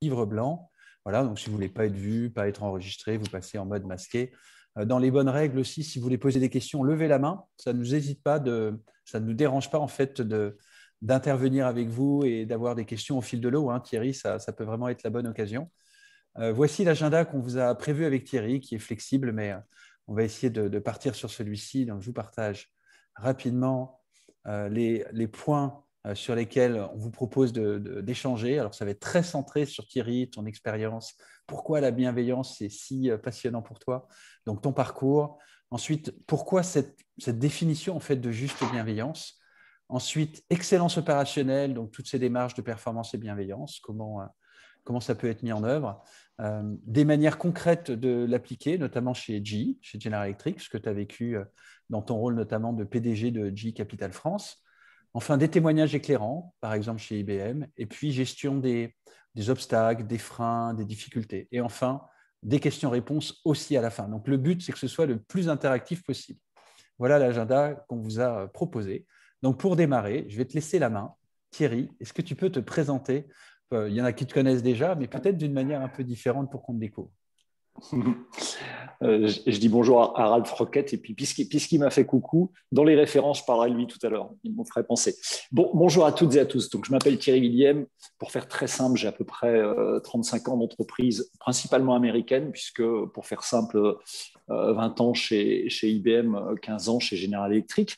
livre blanc. Voilà, donc si vous ne voulez pas être vu, pas être enregistré, vous passez en mode masqué. Dans les bonnes règles aussi, si vous voulez poser des questions, levez la main. Ça ne nous hésite pas ça ne nous dérange pas en fait d'intervenir avec vous et d'avoir des questions au fil de l'eau, hein, Thierry, ça peut vraiment être la bonne occasion. Voici l'agenda qu'on vous a prévu avec Thierry, qui est flexible, mais on va essayer de partir sur celui-ci. Donc, je vous partage rapidement les points sur lesquels on vous propose d'échanger. Alors, ça va être très centré sur Thierry, ton expérience, pourquoi la bienveillance est si passionnant pour toi, donc ton parcours. Ensuite, pourquoi cette définition en fait de juste bienveillance. Ensuite, excellence opérationnelle, donc toutes ces démarches de performance et bienveillance, comment ça peut être mis en œuvre, des manières concrètes de l'appliquer, notamment chez chez General Electric, ce que tu as vécu dans ton rôle notamment de PDG de GE Capital France. Enfin, des témoignages éclairants, par exemple chez IBM, et puis gestion des obstacles, des freins, des difficultés. Et enfin, des questions-réponses aussi à la fin. Donc, le but, c'est que ce soit le plus interactif possible. Voilà l'agenda qu'on vous a proposé. Donc, pour démarrer, je vais te laisser la main. Thierry, est-ce que tu peux te présenter? Il y en a qui te connaissent déjà, mais peut-être d'une manière un peu différente pour qu'on te découvre. Je dis bonjour à Ralph Roquette, et puis puisqu'il m'a fait coucou, dans les références, je parlerai de lui tout à l'heure, il m'en ferait penser. Bonjour à toutes et à tous. Donc, je m'appelle Thierry Willem. Pour faire très simple, j'ai à peu près 35 ans d'entreprise, principalement américaine, puisque pour faire simple, 20 ans chez IBM, 15 ans chez General Electric.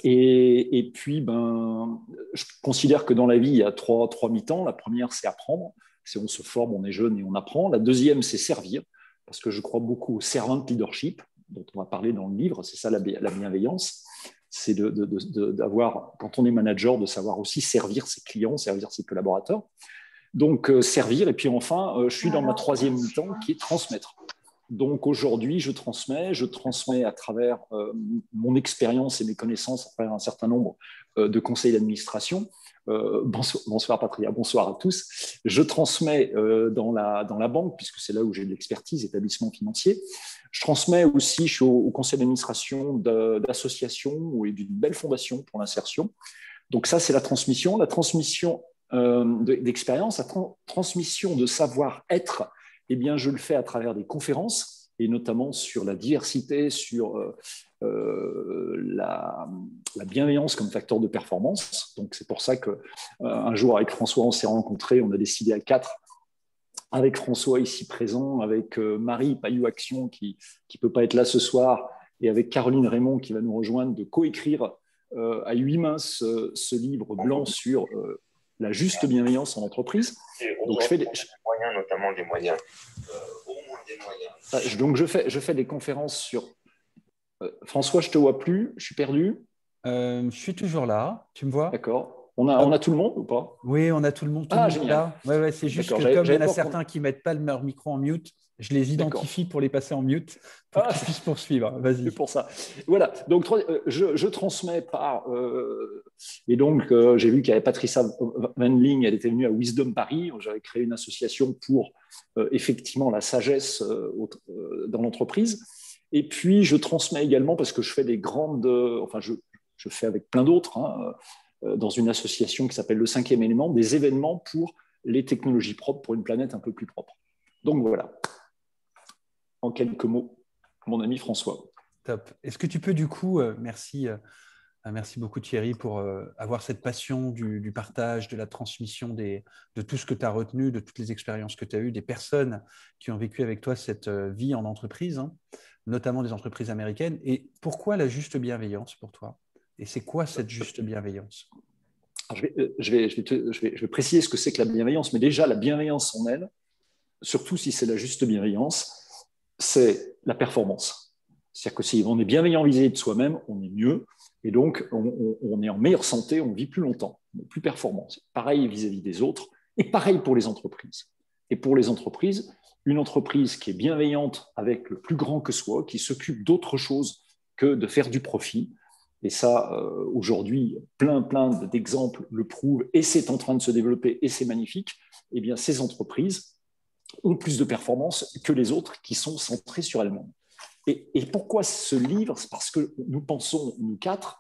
Et puis, je considère que dans la vie, il y a trois mi-temps. La première, c'est apprendre. Si on se forme, on est jeune et on apprend. La deuxième, c'est servir, parce que je crois beaucoup au servant leadership, dont on va parler dans le livre. C'est ça la bienveillance. C'est d'avoir, quand on est manager, de savoir aussi servir ses clients, servir ses collaborateurs. Donc, servir. Et puis enfin, je suis dans ma troisième mi-temps, qui est transmettre. Donc aujourd'hui, je transmets à travers mon expérience et mes connaissances, à travers un certain nombre de conseils d'administration. Bonsoir Patria, bonsoir à tous. Je transmets dans la banque, puisque c'est là où j'ai de l'expertise, établissement financier. Je transmets aussi, je suis au conseil d'administration d'associations et d'une belle fondation pour l'insertion. Donc ça, c'est la transmission. La transmission d'expérience, la transmission de savoir-être, eh bien, je le fais à travers des conférences, et notamment sur la diversité, sur la bienveillance comme facteur de performance. Donc, c'est pour ça qu'un jour, avec François, on s'est rencontrés, on a décidé à 4, avec François ici présent, avec Marie Payou Action, qui ne peut pas être là ce soir, et avec Caroline Raymond, qui va nous rejoindre, de coécrire à 8 mains ce livre blanc sur la juste bienveillance en entreprise. Donc, je fais des moyens, notamment des moyens. Donc, je fais des conférences sur. François, je ne te vois plus, je suis perdu. Je suis toujours là, tu me vois? D'accord. On a tout le monde ou pas? Oui, on a tout le monde Génial. est là. Ouais, c'est juste que comme il y en a certains qui ne mettent pas leur micro en mute, je les identifie pour les passer en mute pour qu'ils puissent poursuivre. Vas-y. C'est pour ça. Voilà. Donc, je transmets par. Et donc, j'ai vu qu'il y avait Patricia Van Ling, elle était venue à Wisdom Paris. J'avais créé une association pour effectivement la sagesse dans l'entreprise. Et puis, je transmets également parce que je fais des grandes. Enfin, je fais avec plein d'autres, hein, dans une association qui s'appelle Le Cinquième Élément, des événements pour les technologies propres pour une planète un peu plus propre. Donc, voilà. En quelques mots, mon ami François. Top. Est-ce que tu peux du coup, merci beaucoup Thierry pour avoir cette passion du partage, de la transmission de tout ce que tu as retenu, de toutes les expériences que tu as eues, des personnes qui ont vécu avec toi cette vie en entreprise, hein, notamment des entreprises américaines. Et pourquoi la juste bienveillance pour toi? Et c'est quoi cette juste bienveillance? Je vais préciser ce que c'est que la bienveillance, mais déjà la bienveillance en elle, surtout si c'est la juste bienveillance, c'est la performance. C'est-à-dire que si on est bienveillant vis-à-vis de soi-même, on est mieux, et donc on est en meilleure santé, on vit plus longtemps, on est plus performant. C'est pareil vis-à-vis des autres, et pareil pour les entreprises. Et pour les entreprises, une entreprise qui est bienveillante avec le plus grand que soi, qui s'occupe d'autre chose que de faire du profit, et ça, aujourd'hui, plein d'exemples le prouvent, et c'est en train de se développer, et c'est magnifique, eh bien, ces entreprises ont plus de performance que les autres qui sont centrées sur elles-mêmes. Et pourquoi ce livre? Parce que nous pensons, nous 4,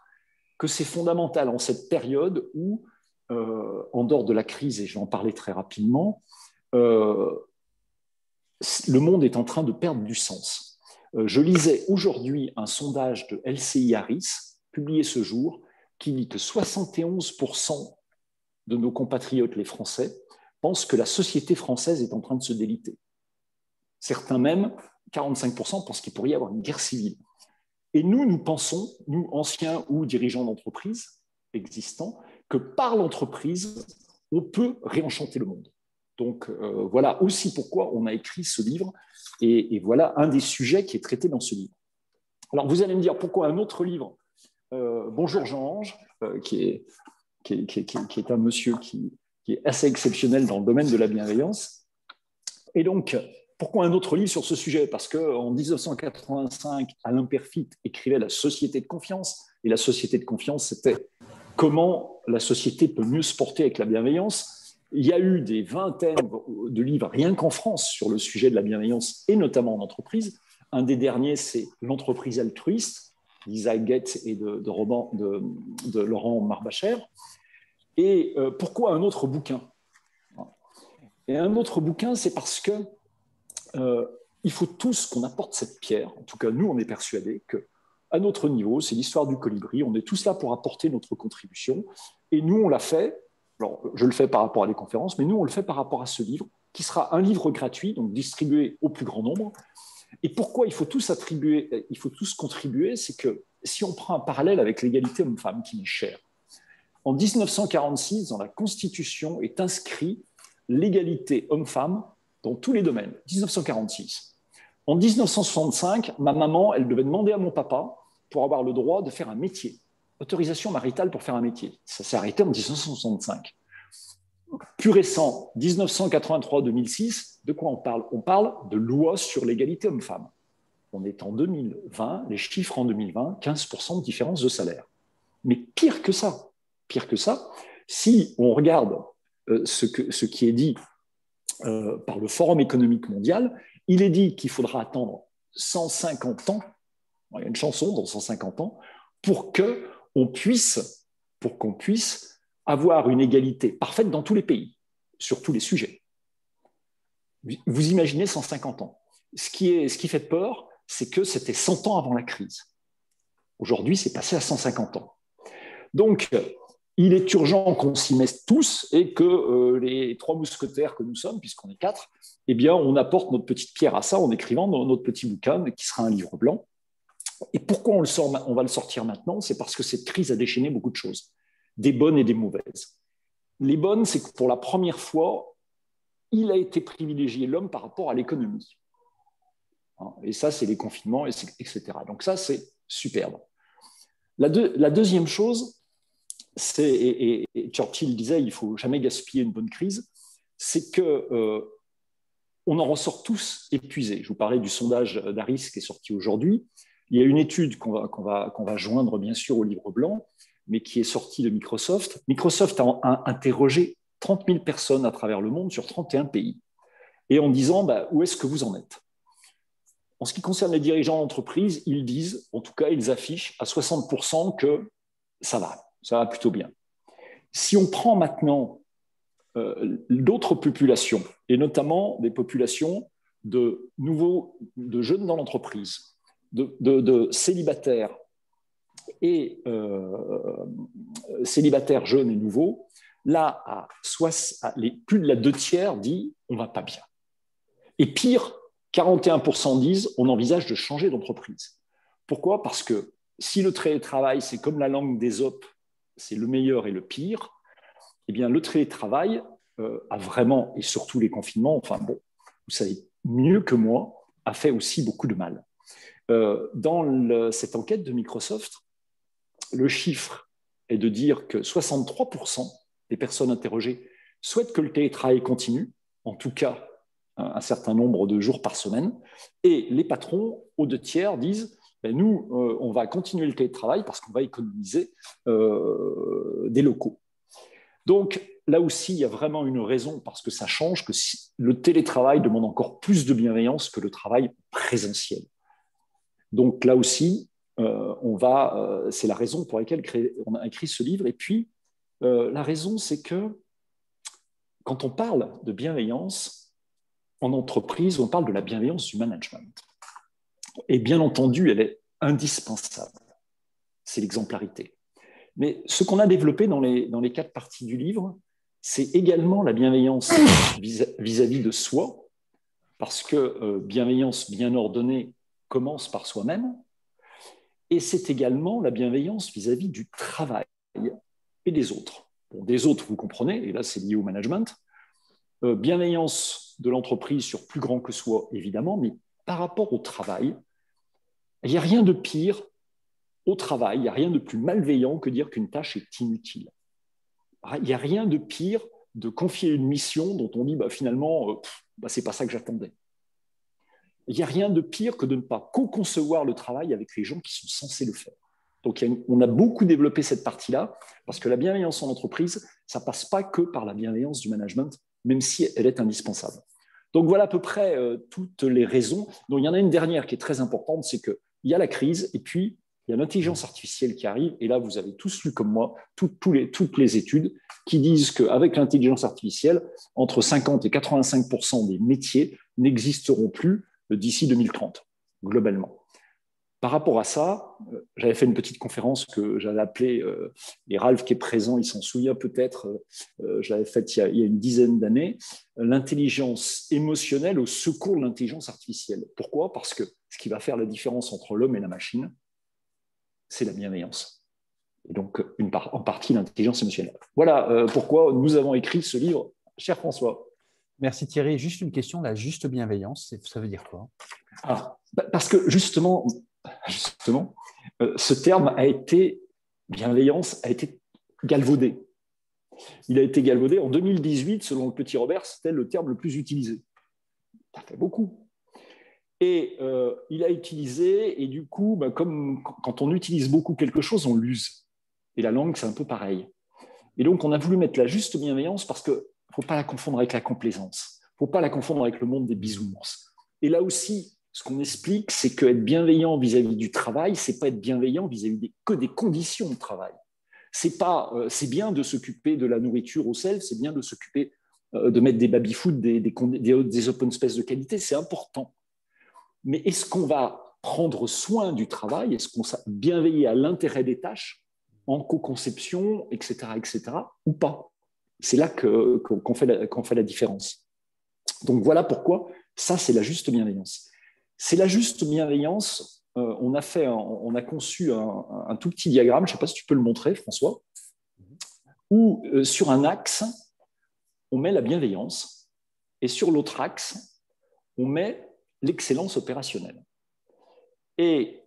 que c'est fondamental en cette période où en dehors de la crise, et je vais en parler très rapidement, le monde est en train de perdre du sens. Je lisais aujourd'hui un sondage de LCI Harris, publié ce jour, qui dit que 71% de nos compatriotes, les Français, pensent que la société française est en train de se déliter. Certains même, 45%, pensent qu'il pourrait y avoir une guerre civile. Et nous pensons, nous, anciens ou dirigeants d'entreprise existants, que par l'entreprise, on peut réenchanter le monde. Donc, voilà aussi pourquoi on a écrit ce livre. Et voilà un des sujets qui est traité dans ce livre. Alors, vous allez me dire, pourquoi un autre livre Bonjour Jean-Ange, qui est un monsieur qui est assez exceptionnel dans le domaine de la bienveillance. Et donc, pourquoi un autre livre sur ce sujet? Parce qu'en 1985, Alain Perfit écrivait La société de confiance. Et la société de confiance, c'était comment la société peut mieux se porter avec la bienveillance. Il y a eu des vingtaines de livres, rien qu'en France, sur le sujet de la bienveillance, et notamment en entreprise. Un des derniers, c'est L'entreprise altruiste, d'Isaac Getz et de Laurent Marbacher. Et pourquoi un autre bouquin? Et un autre bouquin, c'est parce que il faut tous qu'on apporte cette pierre. En tout cas, nous, on est persuadés qu'à notre niveau, c'est l'histoire du colibri. On est tous là pour apporter notre contribution. Et nous, on l'a fait. Alors, je le fais par rapport à des conférences, mais nous, on le fait par rapport à ce livre, qui sera un livre gratuit, donc distribué au plus grand nombre. Et pourquoi il faut tous contribuer? C'est que si on prend un parallèle avec l'égalité homme-femme, qui m'est chère, en 1946, dans la Constitution, est inscrit l'égalité homme-femme dans tous les domaines. 1946. En 1965, ma maman, elle devait demander à mon papa pour avoir le droit de faire un métier. Autorisation maritale pour faire un métier. Ça s'est arrêté en 1965. Plus récent, 1983-2006, de quoi on parle? On parle de loi sur l'égalité homme-femme. On est en 2020, les chiffres en 2020, 15% de différence de salaire. Mais pire que ça, si on regarde ce qui est dit par le Forum économique mondial, il est dit qu'il faudra attendre 150 ans, il y a une chanson dans 150 ans, pour qu'on puisse avoir une égalité parfaite dans tous les pays, sur tous les sujets. Vous imaginez 150 ans. Ce qui fait peur, c'est que c'était 100 ans avant la crise. Aujourd'hui, c'est passé à 150 ans. Donc, il est urgent qu'on s'y mette tous et que les trois mousquetaires que nous sommes, puisqu'on est 4, eh bien, on apporte notre petite pierre à ça en écrivant notre petit bouquin qui sera un livre blanc. Et pourquoi on va le sortir maintenant? C'est parce que cette crise a déchaîné beaucoup de choses, des bonnes et des mauvaises. Les bonnes, c'est que pour la première fois, il a été privilégié l'homme par rapport à l'économie. Et ça, c'est les confinements, etc. Donc ça, c'est superbe. La deuxième chose, et Churchill disait, il ne faut jamais gaspiller une bonne crise, c'est qu'on en ressort tous épuisés. Je vous parlais du sondage d'Harris qui est sorti aujourd'hui. Il y a une étude qu'on va joindre bien sûr au livre blanc, mais qui est sortie de Microsoft. Microsoft a interrogé 30 000 personnes à travers le monde sur 31 pays, et en disant où est-ce que vous en êtes? En ce qui concerne les dirigeants d'entreprise, ils disent, en tout cas ils affichent à 60% que ça va plutôt bien. Si on prend maintenant d'autres populations, et notamment des populations de jeunes dans l'entreprise, de célibataires et célibataires jeunes et nouveaux, là, plus de la 2/3 dit on ne va pas bien. Et pire, 41% disent on envisage de changer d'entreprise. Pourquoi? Parce que si le télétravail, c'est comme la langue d'Ésope, c'est le meilleur et le pire, eh bien, le télétravail a vraiment, et surtout les confinements, enfin bon, vous savez mieux que moi, a fait aussi beaucoup de mal. Dans cette enquête de Microsoft, le chiffre est de dire que 63% des personnes interrogées souhaitent que le télétravail continue, en tout cas un certain nombre de jours par semaine, et les patrons, aux 2/3, disent nous, on va continuer le télétravail parce qu'on va économiser des locaux. Donc, là aussi, il y a vraiment une raison parce que ça change, que le télétravail demande encore plus de bienveillance que le travail présentiel. Donc, là aussi, c'est la raison pour laquelle on a écrit ce livre. Et puis, La raison, c'est que quand on parle de bienveillance en entreprise, on parle de la bienveillance du management. Et bien entendu, elle est indispensable. C'est l'exemplarité. Mais ce qu'on a développé dans les 4 parties du livre, c'est également la bienveillance vis-à-vis de soi, parce que bienveillance bien ordonnée commence par soi-même, et c'est également la bienveillance vis-à-vis du travail et des autres. Bon, des autres, vous comprenez, et là c'est lié au management. Bienveillance de l'entreprise sur plus grand que soi, évidemment, mais par rapport au travail, il n'y a rien de pire au travail, il n'y a rien de plus malveillant que dire qu'une tâche est inutile. Il n'y a rien de pire de confier une mission dont on dit finalement, c'est pas ça que j'attendais. Il n'y a rien de pire que de ne pas co-concevoir le travail avec les gens qui sont censés le faire. Donc, on a beaucoup développé cette partie-là, parce que la bienveillance en entreprise, ça ne passe pas que par la bienveillance du management, même si elle est indispensable. Donc, voilà à peu près toutes les raisons. Donc, il y en a une dernière qui est très importante, c'est qu'il y a la crise, et puis il y a l'intelligence artificielle qui arrive, et là, vous avez tous lu comme moi toutes les études qui disent qu'avec l'intelligence artificielle, entre 50 et 85% des métiers n'existeront plus d'ici 2030, globalement. Par rapport à ça, j'avais fait une petite conférence que j'avais appelée, et Ralph qui est présent, il s'en souvient peut-être, je l'avais faite il y a une dizaine d'années, l'intelligence émotionnelle au secours de l'intelligence artificielle. Pourquoi ? Parce que ce qui va faire la différence entre l'homme et la machine, c'est la bienveillance. Et donc, en partie, l'intelligence émotionnelle. Voilà pourquoi nous avons écrit ce livre, cher François. Merci Thierry. Juste une question, la juste bienveillance, ça veut dire quoi ? Parce que justement, ce terme bienveillance a été galvaudé. Il a été galvaudé en 2018, selon le Petit Robert, c'était le terme le plus utilisé. Ça fait beaucoup. Et il a utilisé, et du coup, comme quand on utilise beaucoup quelque chose, on l'use. Et la langue, c'est un peu pareil. Et donc, on a voulu mettre la juste bienveillance parce qu'il ne faut pas la confondre avec la complaisance. Il ne faut pas la confondre avec le monde des bisounours. Et là aussi, ce qu'on explique, c'est qu'être bienveillant vis-à-vis du travail, ce n'est pas être bienveillant vis-à-vis que des conditions de travail. C'est bien de s'occuper de la nourriture au self, c'est bien de s'occuper de mettre des baby-food, des open space de qualité, c'est important. Mais est-ce qu'on va prendre soin du travail? Est-ce qu'on va bienveiller à l'intérêt des tâches en co-conception, etc., ou pas? C'est là qu'on fait la différence. Donc voilà pourquoi ça, c'est la juste bienveillance. C'est la juste bienveillance. On a conçu un tout petit diagramme, je ne sais pas si tu peux le montrer, François, où sur un axe, on met la bienveillance et sur l'autre axe, on met l'excellence opérationnelle. Et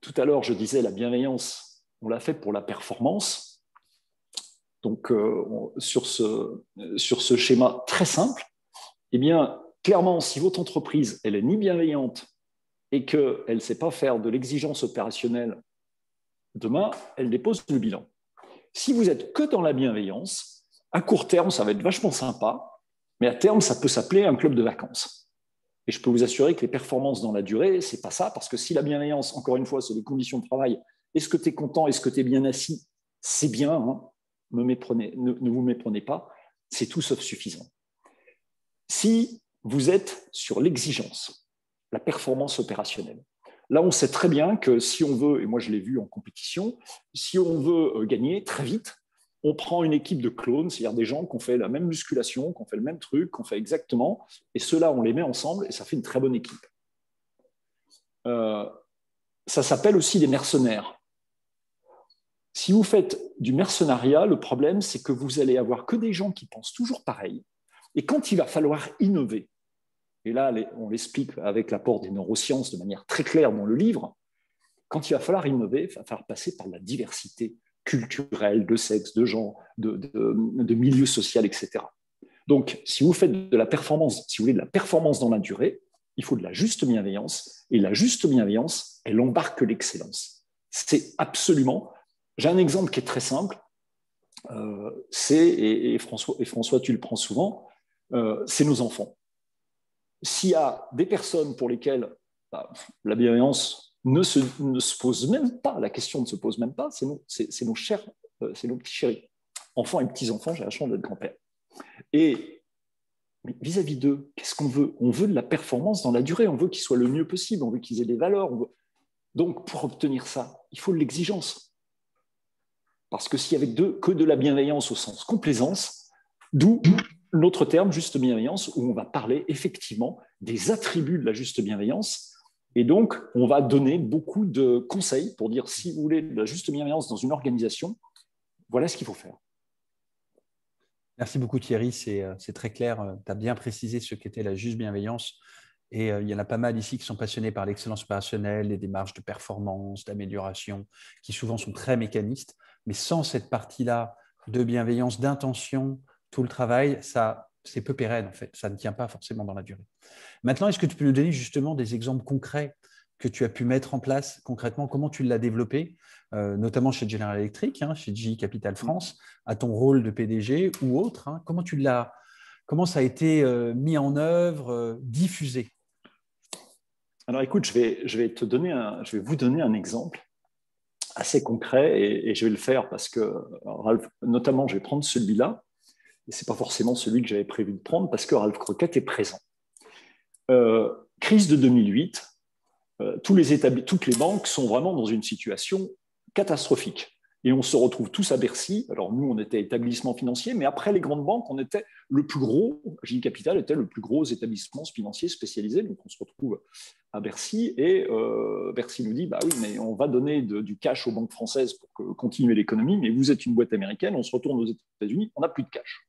tout à l'heure, je disais la bienveillance, on l'a fait pour la performance. Donc, sur ce schéma très simple, eh bien, clairement, si votre entreprise, elle n'est ni bienveillante et qu'elle ne sait pas faire de l'exigence opérationnelle, demain, elle dépose le bilan. Si vous êtes que dans la bienveillance, à court terme, ça va être vachement sympa, mais à terme, ça peut s'appeler un club de vacances. Et je peux vous assurer que les performances dans la durée, ce n'est pas ça, parce que si la bienveillance, encore une fois, c'est les conditions de travail, est-ce que tu es content, est-ce que tu es bien assis? C'est bien, hein, ne vous méprenez pas, c'est tout sauf suffisant. Si vous êtes sur l'exigence, la performance opérationnelle, là, on sait très bien que si on veut, et moi je l'ai vu en compétition, si on veut gagner très vite, on prend une équipe de clones, c'est-à-dire des gens qui ont fait la même musculation, qui ont fait le même truc, qui ont fait exactement, et ceux-là, on les met ensemble et ça fait une très bonne équipe. Ça s'appelle aussi des mercenaires. Si vous faites du mercenariat, le problème, c'est que vous allez avoir que des gens qui pensent toujours pareil, et quand il va falloir innover, et là, on l'explique avec l'apport des neurosciences de manière très claire dans le livre, quand il va falloir innover, il va falloir passer par la diversité culturelle, de sexe, de genre, de milieu social, etc. Donc, si vous faites de la performance, si vous voulez de la performance dans la durée, il faut de la juste bienveillance, et la juste bienveillance, elle embarque l'excellence. C'est absolument... J'ai un exemple qui est très simple, et François, tu le prends souvent, c'est nos enfants. S'il y a des personnes pour lesquelles la bienveillance ne se pose même pas, la question ne se pose même pas, c'est nos petits chéris. enfants et petits-enfants, j'ai la chance d'être grand-père. Et vis-à-vis d'eux, qu'est-ce qu'on veut? On veut de la performance dans la durée, on veut qu'ils soient le mieux possible, on veut qu'ils aient des valeurs. Donc, pour obtenir ça, il faut de l'exigence. Parce que s'il y avait que de la bienveillance au sens complaisance, d'où l'autre terme, juste bienveillance, où on va parler effectivement des attributs de la juste bienveillance. Et donc, on va donner beaucoup de conseils pour dire, si vous voulez de la juste bienveillance dans une organisation, voilà ce qu'il faut faire. Merci beaucoup Thierry, c'est très clair. Tu as bien précisé ce qu'était la juste bienveillance. Et il y en a pas mal ici qui sont passionnés par l'excellence opérationnelle, les démarches de performance, d'amélioration, qui souvent sont très mécanistes. Mais sans cette partie-là de bienveillance, d'intention, tout le travail, c'est peu pérenne en fait. Ça ne tient pas forcément dans la durée. Maintenant, est-ce que tu peux nous donner justement des exemples concrets que tu as pu mettre en place concrètement? Comment tu l'as développé, notamment chez General Electric, chez GE Capital France, à ton rôle de PDG ou autre, comment ça a été mis en œuvre, diffusé? Alors écoute, je vais vous donner un exemple assez concret et je vais le faire parce que, Ralph, notamment, je vais prendre celui-là, et ce n'est pas forcément celui que j'avais prévu de prendre parce que Ralph Croquette est présent. Crise de 2008, toutes les banques sont vraiment dans une situation catastrophique. Et on se retrouve tous à Bercy. Alors nous, on était établissement financier, mais après les grandes banques, on était le plus gros, GE Capital était le plus gros établissement financier spécialisé. Donc on se retrouve à Bercy et Bercy nous dit, bah oui, mais on va donner du cash aux banques françaises pour continuer l'économie, mais vous êtes une boîte américaine, on se retourne aux États-Unis, on n'a plus de cash.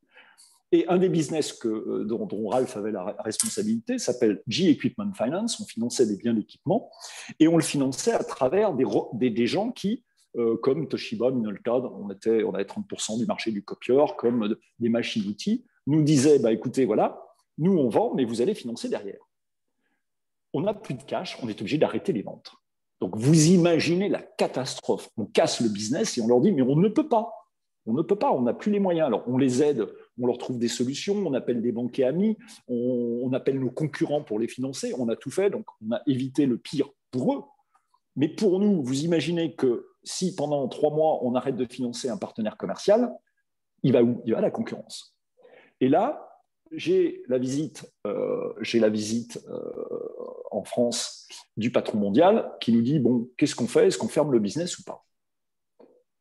Et un des business dont Ralph avait la responsabilité s'appelle GE Equipment Finance. On finançait des biens d'équipement et on le finançait à travers des gens qui, comme Toshiba, Minolta, on avait 30% du marché du copieur, comme des machines-outils, nous disaient, bah, écoutez, voilà, nous on vend, mais vous allez financer derrière. On n'a plus de cash, on est obligé d'arrêter les ventes. Donc vous imaginez la catastrophe. On casse le business et on leur dit, mais on ne peut pas. On ne peut pas, on n'a plus les moyens. Alors, on les aide, on leur trouve des solutions, on appelle des banquiers amis, on appelle nos concurrents pour les financer, on a tout fait, donc on a évité le pire pour eux. Mais pour nous, vous imaginez que si pendant 3 mois, on arrête de financer un partenaire commercial, il va où? Il va à la concurrence. Et là, j'ai la visite en France du patron mondial qui nous dit, bon, qu'est-ce qu'on fait? Est-ce qu'on ferme le business ou pas?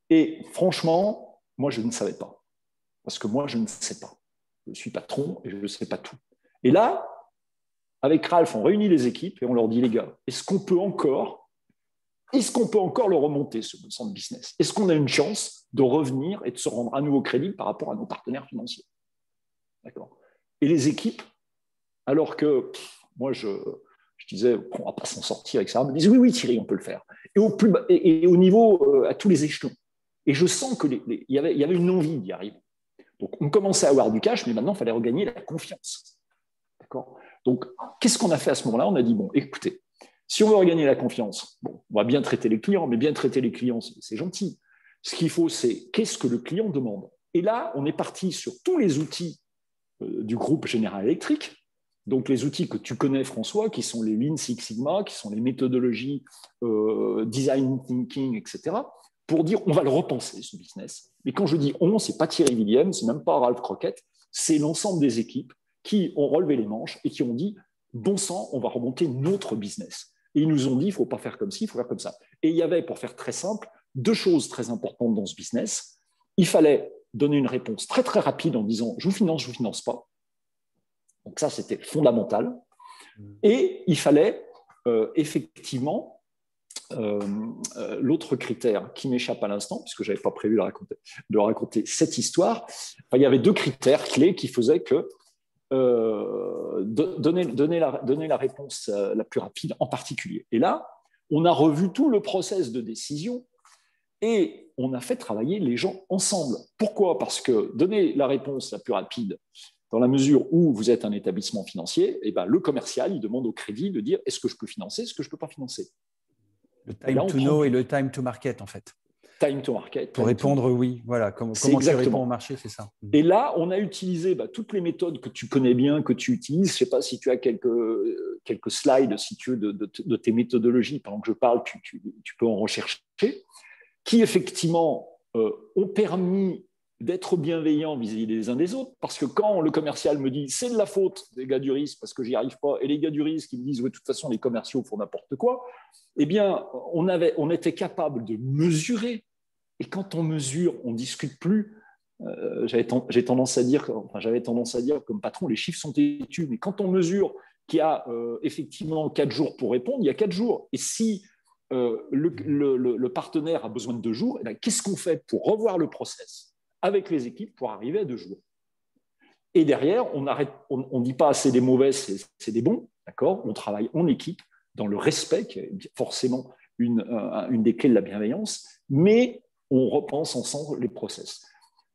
Et franchement, moi, je ne savais pas. Parce que moi, je ne sais pas. Je suis patron et je ne sais pas tout. Et là, avec Ralph, on réunit les équipes et on leur dit, les gars, est-ce qu'on peut encore le remonter, ce centre business? Est-ce qu'on a une chance de revenir et de se rendre à nouveau crédible par rapport à nos partenaires financiers? D'accord. Et les équipes, alors que moi, je disais, on ne va pas s'en sortir, etc., me disent, oui, Thierry, on peut le faire. Et au niveau, à tous les échelons. Et je sens qu'il y avait une envie d'y arriver. Donc, on commençait à avoir du cash, mais maintenant, il fallait regagner la confiance. D'accord? Donc, qu'est-ce qu'on a fait à ce moment-là? On a dit, bon, écoutez, si on veut regagner la confiance, bon, on va bien traiter les clients, mais bien traiter les clients, c'est gentil. Ce qu'il faut, c'est qu'est-ce que le client demande? Et là, on est parti sur tous les outils du groupe General Electric, donc les outils que tu connais, François, qui sont les Lean Six Sigma, qui sont les méthodologies Design Thinking, etc., pour dire on va le repenser, ce business. Mais quand je dis on, ce n'est pas Thierry William, ce n'est même pas Ralph Croquette, c'est l'ensemble des équipes qui ont relevé les manches et qui ont dit bon sang, on va remonter notre business. Et ils nous ont dit il ne faut pas faire comme ci, il faut faire comme ça. Et il y avait, pour faire très simple, 2 choses très importantes dans ce business. Il fallait donner une réponse très très rapide en disant je vous finance pas. Donc ça, c'était fondamental. Et il fallait effectivement l'autre critère qui m'échappe à l'instant, puisque je n'avais pas prévu de raconter cette histoire, il y avait 2 critères clés qui faisaient que donner la réponse la plus rapide en particulier. Et là, on a revu tout le process de décision et on a fait travailler les gens ensemble. Pourquoi? Parce que donner la réponse la plus rapide, dans la mesure où vous êtes un établissement financier, et ben, le commercial, il demande au crédit de dire est-ce que je peux financer, est-ce que je ne peux pas financer? Le time to know et le time to market, en fait. Time to market. Pour répondre oui. Voilà, comment tu réponds au marché, c'est ça. Et là, on a utilisé toutes les méthodes que tu connais bien, que tu utilises. Je ne sais pas si tu as quelques slides, si tu veux, de tes méthodologies. Pendant que je parle, tu peux en rechercher, qui effectivement ont permis d'être bienveillant vis-à-vis des uns des autres, parce que quand le commercial me dit c'est de la faute des gars du risque parce que j'y arrive pas, et les gars du risque qui me disent oui, de toute façon les commerciaux font n'importe quoi, eh bien on était capable de mesurer, et quand on mesure, on discute plus. J'avais tendance à dire comme patron, les chiffres sont têtus, mais quand on mesure qu'il y a effectivement 4 jours pour répondre, il y a 4 jours, et si le partenaire a besoin de 2 jours, eh bien, qu'est-ce qu'on fait pour revoir le process avec les équipes pour arriver à 2 jours? Et derrière, on ne dit pas c'est des mauvais, c'est des bons, d'accord? On travaille en équipe, dans le respect, qui est forcément une des clés de la bienveillance, mais on repense ensemble les process.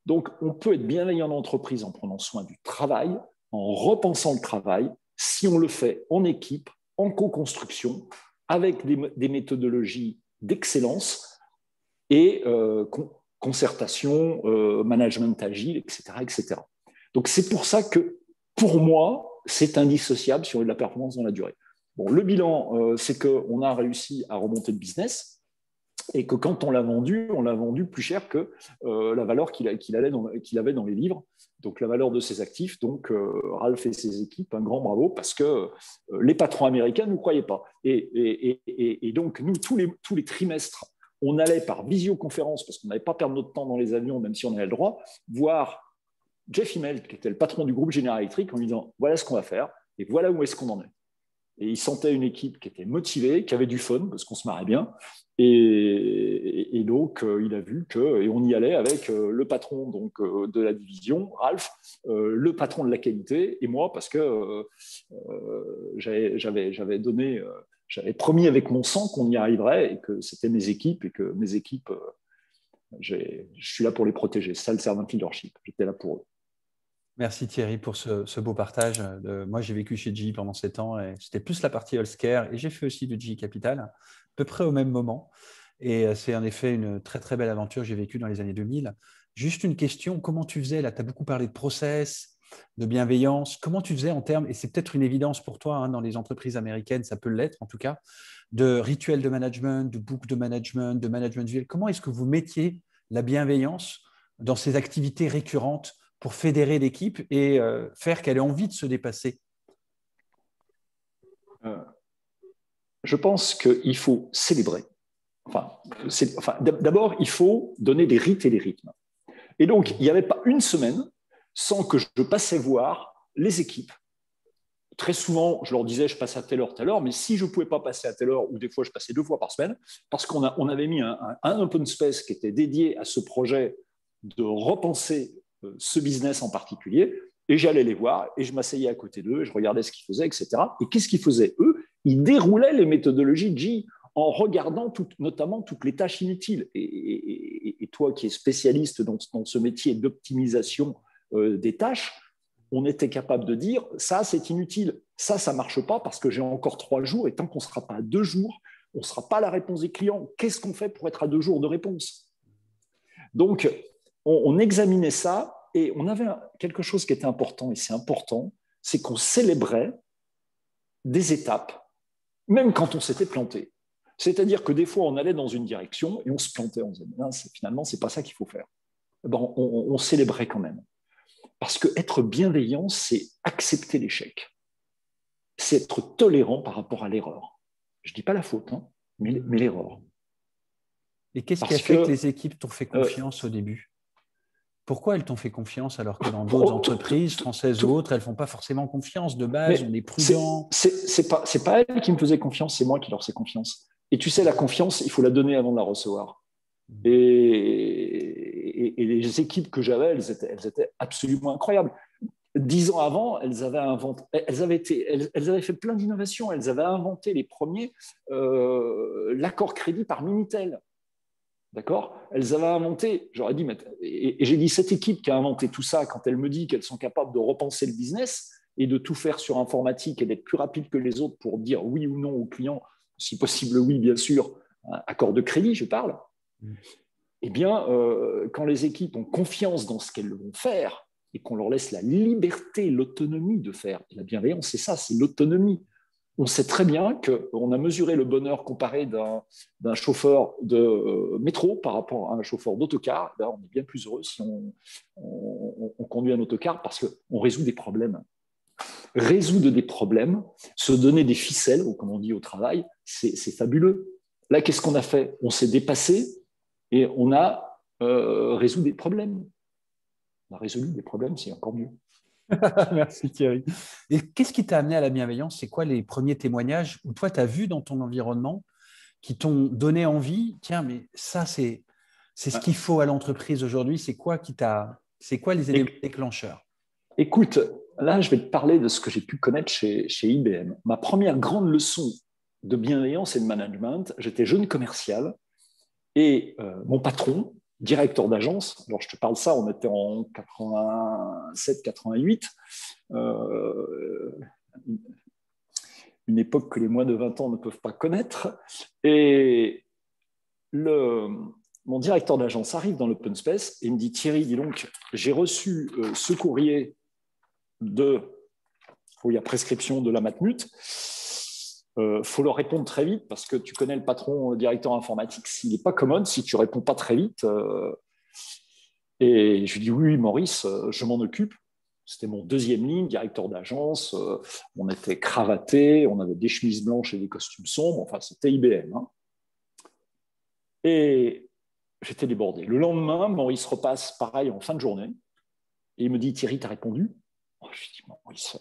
Donc, on peut être bienveillant en entreprise en prenant soin du travail, en repensant le travail, si on le fait en équipe, en co-construction, avec des méthodologies d'excellence et concertation, management agile, etc., etc. Donc, c'est pour ça que, pour moi, c'est indissociable sur la performance dans la durée. Bon, le bilan, c'est qu'on a réussi à remonter le business et que quand on l'a vendu plus cher que la valeur qu'il avait dans les livres, donc la valeur de ses actifs. Donc, Ralph et ses équipes, un grand bravo, parce que les patrons américains ne nous croyaient pas. Et donc, nous, tous les trimestres, on allait par visioconférence, parce qu'on n'avait pas perdu notre temps dans les avions, même si on avait le droit, voir Jeff Immelt, qui était le patron du groupe General Electric, en lui disant « voilà ce qu'on va faire et voilà où est-ce qu'on en est ». Et il sentait une équipe qui était motivée, qui avait du fun, parce qu'on se marrait bien. Et donc, il a vu et on y allait avec le patron donc, de la division, Ralph, le patron de la qualité, et moi, parce que j'avais promis avec mon sang qu'on y arriverait, et que c'était mes équipes, et que mes équipes, je suis là pour les protéger. C'est ça le servant leadership. J'étais là pour eux. Merci Thierry pour ce beau partage. Moi, j'ai vécu chez GE pendant 7 ans et c'était plus la partie healthcare et j'ai fait aussi de GE Capital à peu près au même moment. Et c'est en effet une très, très belle aventure que j'ai vécue dans les années 2000. Juste une question, comment tu faisais là? Tu as beaucoup parlé de process, de bienveillance. Comment tu faisais en termes, et c'est peut-être une évidence pour toi hein, dans les entreprises américaines, ça peut l'être en tout cas, de rituels de management, de book de management visuel. Comment est-ce que vous mettiez la bienveillance dans ces activités récurrentes pour fédérer l'équipe et faire qu'elle ait envie de se dépasser? Je pense qu'il faut célébrer. D'abord, il faut donner des rites et des rythmes. Et donc, il n'y avait pas une semaine sans que je passais voir les équipes. Très souvent, je leur disais, je passe à telle heure, mais si je ne pouvais pas passer à telle heure, ou des fois, je passais 2 fois par semaine, parce qu'on avait mis un open space qui était dédié à ce projet de repenser ce business en particulier, et j'allais les voir, et je m'asseyais à côté d'eux, et je regardais ce qu'ils faisaient, etc. Et qu'est-ce qu'ils faisaient, eux? Ils déroulaient les méthodologies GE en regardant notamment toutes les tâches inutiles. Et toi qui es spécialiste dans ce métier d'optimisation des tâches, on était capable de dire ça, c'est inutile, ça ne marche pas parce que j'ai encore 3 jours et tant qu'on ne sera pas à 2 jours, on ne sera pas à la réponse des clients. Qu'est-ce qu'on fait pour être à 2 jours de réponse? Donc, on examinait ça et on avait quelque chose qui était important, et c'est important, c'est qu'on célébrait des étapes, même quand on s'était planté. C'est-à-dire que des fois, on allait dans une direction et on se plantait. On disait, finalement, ce n'est pas ça qu'il faut faire. Bon, on célébrait quand même. Parce qu'être bienveillant, c'est accepter l'échec. C'est être tolérant par rapport à l'erreur. Je ne dis pas la faute, hein, mais l'erreur. Et qu'est-ce qui a fait que les équipes t'ont fait confiance au début? Pourquoi elles t'ont fait confiance alors que dans d'autres entreprises, françaises ou autres, elles ne font pas forcément confiance de base, on est prudent? C'est pas elles qui me faisaient confiance, c'est moi qui leur fais confiance. Et tu sais, la confiance, il faut la donner avant de la recevoir. Et les équipes que j'avais, elles étaient absolument incroyables. 10 ans avant, elles avaient fait plein d'innovations. Elles avaient inventé les premiers l'accord crédit par Minitel. D'accord? Elles avaient inventé, j'aurais dit, et j'ai dit, cette équipe qui a inventé tout ça, quand elle me dit qu'elles sont capables de repenser le business et de tout faire sur informatique et d'être plus rapide que les autres pour dire oui ou non aux clients, si possible oui, bien sûr, accord de crédit, je parle, eh bien, quand les équipes ont confiance dans ce qu'elles vont faire et qu'on leur laisse la liberté, l'autonomie de faire, la bienveillance, c'est ça, c'est l'autonomie. on sait très bien qu'on a mesuré le bonheur comparé d'un chauffeur de métro par rapport à un chauffeur d'autocar. Ben, on est bien plus heureux si on conduit un autocar parce qu'on résout des problèmes. Résoudre des problèmes, se donner des ficelles, ou comme on dit au travail, c'est fabuleux. Là, qu'est-ce qu'on a fait? On s'est dépassé et on a résolu des problèmes. On a résolu des problèmes, c'est encore mieux. Merci Thierry. Et qu'est-ce qui t'a amené à la bienveillance? C'est quoi les premiers témoignages où toi, tu as vu dans ton environnement qui t'ont donné envie? Tiens, mais ça, c'est ce qu'il faut à l'entreprise aujourd'hui. C'est quoi les éléments déclencheurs? Écoute, là, je vais te parler de ce que j'ai pu connaître chez IBM. Ma première grande leçon de bienveillance et de management, j'étais jeune commercial et mon patron, directeur d'agence, alors je te parle ça, on était en 87-88, une époque que les moins de 20 ans ne peuvent pas connaître, et mon directeur d'agence arrive dans l'open space et il me dit « Thierry, dis donc, j'ai reçu ce courrier où il y a prescription de la Matmut. Faut leur répondre très vite parce que tu connais le patron directeur informatique, s'il n'est pas commode, si tu ne réponds pas très vite. Et je lui dis oui, Maurice, je m'en occupe. C'était mon deuxième ligne, directeur d'agence. On était cravatés, on avait des chemises blanches et des costumes sombres. Enfin, c'était IBM. Hein. Et j'étais débordé. Le lendemain, Maurice repasse pareil en fin de journée. Et il me dit, Thierry, tu as répondu? Je lui dis, Maurice,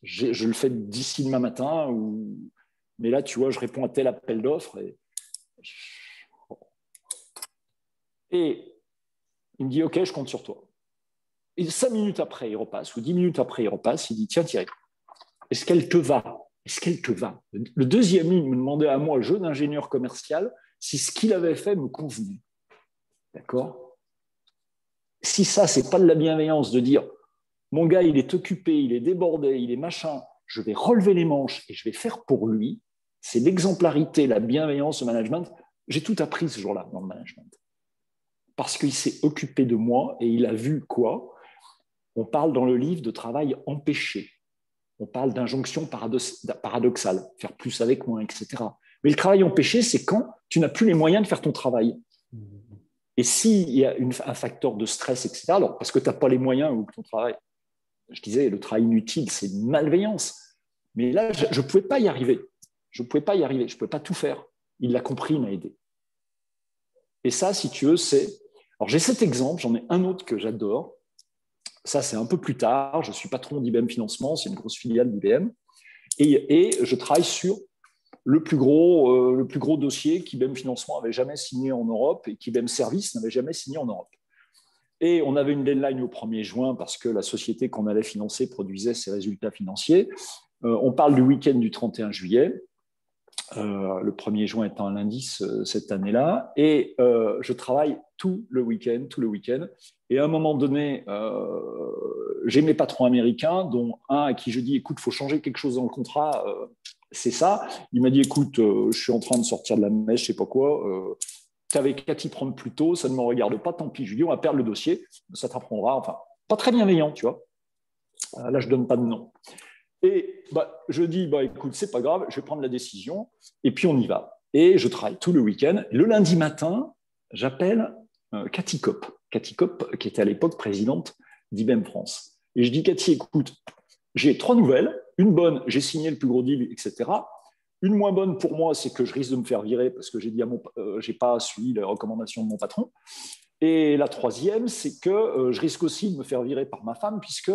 je le fais d'ici demain matin, mais là, tu vois, je réponds à tel appel d'offres. Et il me dit, OK, je compte sur toi. Et 5 minutes après, il repasse, ou 10 minutes après, il repasse, il dit, tiens, Thierry, est-ce qu'elle te va? Est-ce qu'elle te va? Le deuxième ligne me demandait à moi, jeune ingénieur commercial, si ce qu'il avait fait me convenait. D'accord? Si ça, ce n'est pas de la bienveillance de dire, mon gars, il est occupé, il est débordé, il est machin, je vais relever les manches et je vais faire pour lui. C'est l'exemplarité, la bienveillance au management. J'ai tout appris ce jour-là dans le management. Parce qu'il s'est occupé de moi et il a vu quoi? On parle dans le livre de travail empêché. On parle d'injonction paradoxale, faire plus avec moins, etc. Mais le travail empêché, c'est quand tu n'as plus les moyens de faire ton travail. Et s'il y a un facteur de stress, etc., alors parce que tu n'as pas les moyens ou que ton travail... Je disais, le travail inutile, c'est une malveillance. Mais là, je ne pouvais pas y arriver. Je ne pouvais pas tout faire. Il l'a compris, il m'a aidé. Et ça, si tu veux, c'est... Alors, j'ai cet exemple, j'en ai un autre que j'adore. Ça, c'est un peu plus tard. Je suis patron d'IBM Financement, c'est une grosse filiale d'IBM. Et je travaille sur le plus gros dossier qu'IBM Financement avait jamais signé en Europe et qu'IBM Service n'avait jamais signé en Europe. Et on avait une deadline au 1er juin parce que la société qu'on allait financer produisait ses résultats financiers. On parle du week-end du 31 juillet, le 1er juin étant un lundi cette année-là. Et je travaille tout le week-end. Et à un moment donné, j'ai mes patrons américains, dont un à qui je dis, écoute, il faut changer quelque chose dans le contrat, c'est ça. Il m'a dit, écoute, je suis en train de sortir de la mèche, je ne sais pas quoi. Tu avais qu'à t'y prendre plus tôt, ça ne me regarde pas, tant pis. Je lui dis, on va perdre le dossier, ça t'apprendra. Enfin, pas très bienveillant, tu vois. Là, je ne donne pas de nom. Et je dis, écoute, c'est pas grave, je vais prendre la décision, et puis on y va. Et je travaille tout le week-end. Le lundi matin, j'appelle Cathy Kopp, qui était à l'époque présidente d'IBM France. Et je dis, Cathy, écoute, j'ai 3 nouvelles. Une bonne, j'ai signé le plus gros deal, etc. Une moins bonne pour moi, c'est que je risque de me faire virer parce que j'ai pas suivi les recommandations de mon patron. Et la troisième, c'est que je risque aussi de me faire virer par ma femme puisque,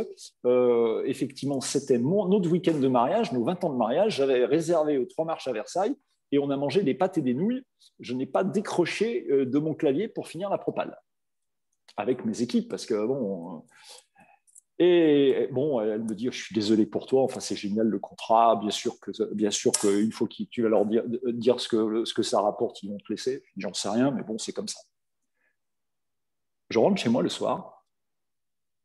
effectivement, c'était notre week-end de mariage, nos 20 ans de mariage. J'avais réservé aux 3 marches à Versailles et on a mangé des pâtes et des nouilles. Je n'ai pas décroché de mon clavier pour finir la propale avec mes équipes parce que, bon... Et bon, elle me dit, je suis désolé pour toi, enfin, c'est génial le contrat, bien sûr qu'une fois que tu vas leur dire ce que ça rapporte, ils vont te laisser. J'en sais rien, mais bon, c'est comme ça. Je rentre chez moi le soir,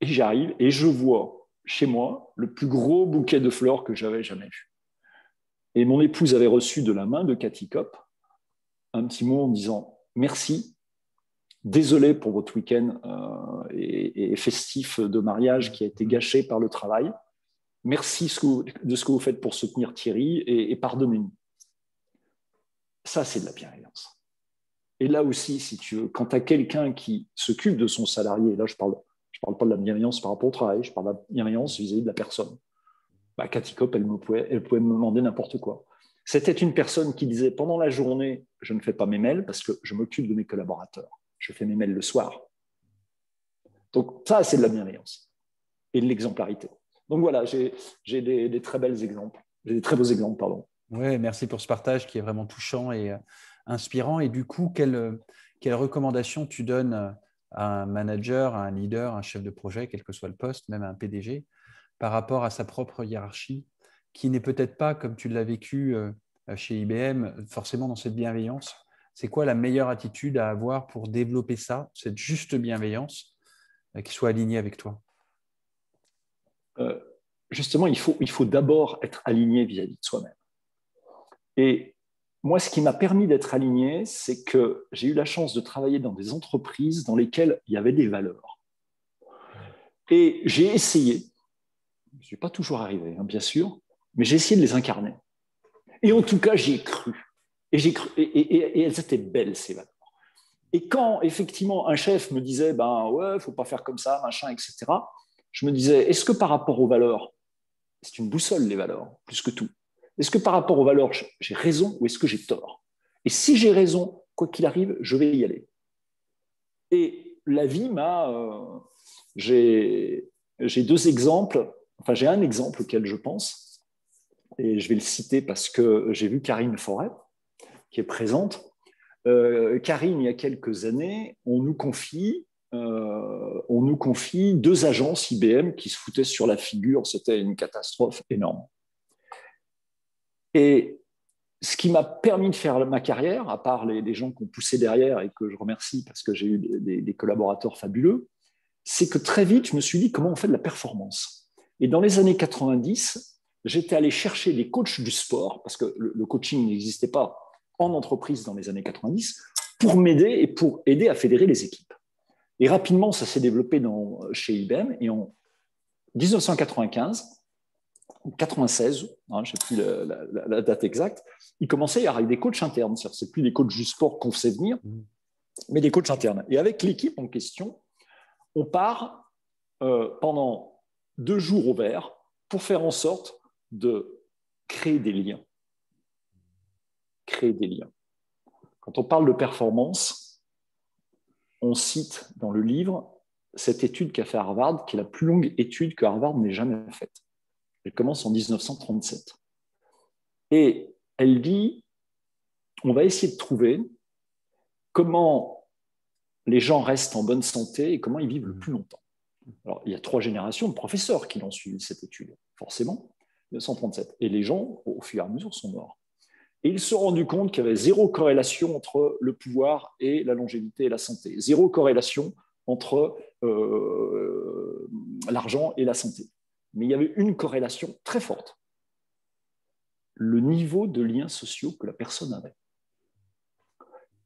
et j'arrive, et je vois chez moi le plus gros bouquet de fleurs que j'avais jamais vu. Et mon épouse avait reçu de la main de Cathy Kopp un petit mot en disant « Merci ». Désolé pour votre week-end et festif de mariage qui a été gâché par le travail. merci de ce que vous faites pour soutenir Thierry et pardonnez-nous. Ça, c'est de la bienveillance. Et là aussi, si tu veux, quand tu as quelqu'un qui s'occupe de son salarié, là, je parle pas de la bienveillance par rapport au travail, je parle de la bienveillance vis-à-vis de la personne. Cathy Kopp, elle pouvait me demander n'importe quoi. C'était une personne qui disait, pendant la journée, je ne fais pas mes mails parce que je m'occupe de mes collaborateurs. Je fais mes mails le soir. Donc ça, c'est de la bienveillance et de l'exemplarité. Donc voilà, j'ai des très bels exemples. J'ai des très beaux exemples, pardon. Oui, merci pour ce partage qui est vraiment touchant et inspirant. Et du coup, quelle recommandation tu donnes à un manager, à un leader, à un chef de projet, quel que soit le poste, même à un PDG, par rapport à sa propre hiérarchie, qui n'est peut-être pas, comme tu l'as vécu chez IBM, forcément dans cette bienveillance? C'est quoi la meilleure attitude à avoir pour développer ça, cette juste bienveillance, qui soit alignée avec toi? Justement, il faut d'abord être aligné vis-à-vis de soi-même. Et moi, ce qui m'a permis d'être aligné, c'est que j'ai eu la chance de travailler dans des entreprises dans lesquelles il y avait des valeurs. Et j'ai essayé, je ne suis pas toujours arrivé, hein, bien sûr, mais j'ai essayé de les incarner. Et en tout cas, j'y ai cru. Et elles étaient belles, ces valeurs. Et quand, effectivement, un chef me disait, ouais, il ne faut pas faire comme ça, machin, etc., je me disais, est-ce que par rapport aux valeurs, c'est une boussole, les valeurs, plus que tout. Est-ce que par rapport aux valeurs, j'ai raison ou est-ce que j'ai tort? Et si j'ai raison, quoi qu'il arrive, je vais y aller. Et la vie j'ai deux exemples, enfin j'ai un exemple auquel je pense, et je vais le citer parce que j'ai vu Karine Forêt, qui est présente. Karine, il y a quelques années, on nous confie deux agences IBM qui se foutaient sur la figure, c'était une catastrophe énorme. Et ce qui m'a permis de faire ma carrière, à part les gens qui ont poussé derrière et que je remercie parce que j'ai eu des collaborateurs fabuleux, c'est que très vite, je me suis dit comment on fait de la performance. Et dans les années 90, j'étais allé chercher des coachs du sport, parce que le coaching n'existait pas en entreprise dans les années 90, pour m'aider et pour aider à fédérer les équipes. Et rapidement, ça s'est développé chez IBM. Et en 1995, 96, je ne sais plus la date exacte, il commençait à y avoir des coachs internes. Ce n'est plus des coachs du sport qu'on faisait venir, mais des coachs internes. Et avec l'équipe en question, on part pendant 2 jours au vert pour faire en sorte de créer des liens. Créer des liens. Quand on parle de performance, on cite dans le livre cette étude qu'a fait Harvard, qui est la plus longue étude que Harvard n'ait jamais faite. Elle commence en 1937. Et elle dit, on va essayer de trouver comment les gens restent en bonne santé et comment ils vivent le plus longtemps. Alors, il y a 3 générations de professeurs qui l'ont suivi, cette étude, forcément, 1937. Et les gens, au fur et à mesure, sont morts. Et ils se sont rendus compte qu'il y avait 0 corrélation entre le pouvoir et la longévité et la santé. 0 corrélation entre l'argent et la santé. Mais il y avait une corrélation très forte. Le niveau de liens sociaux que la personne avait.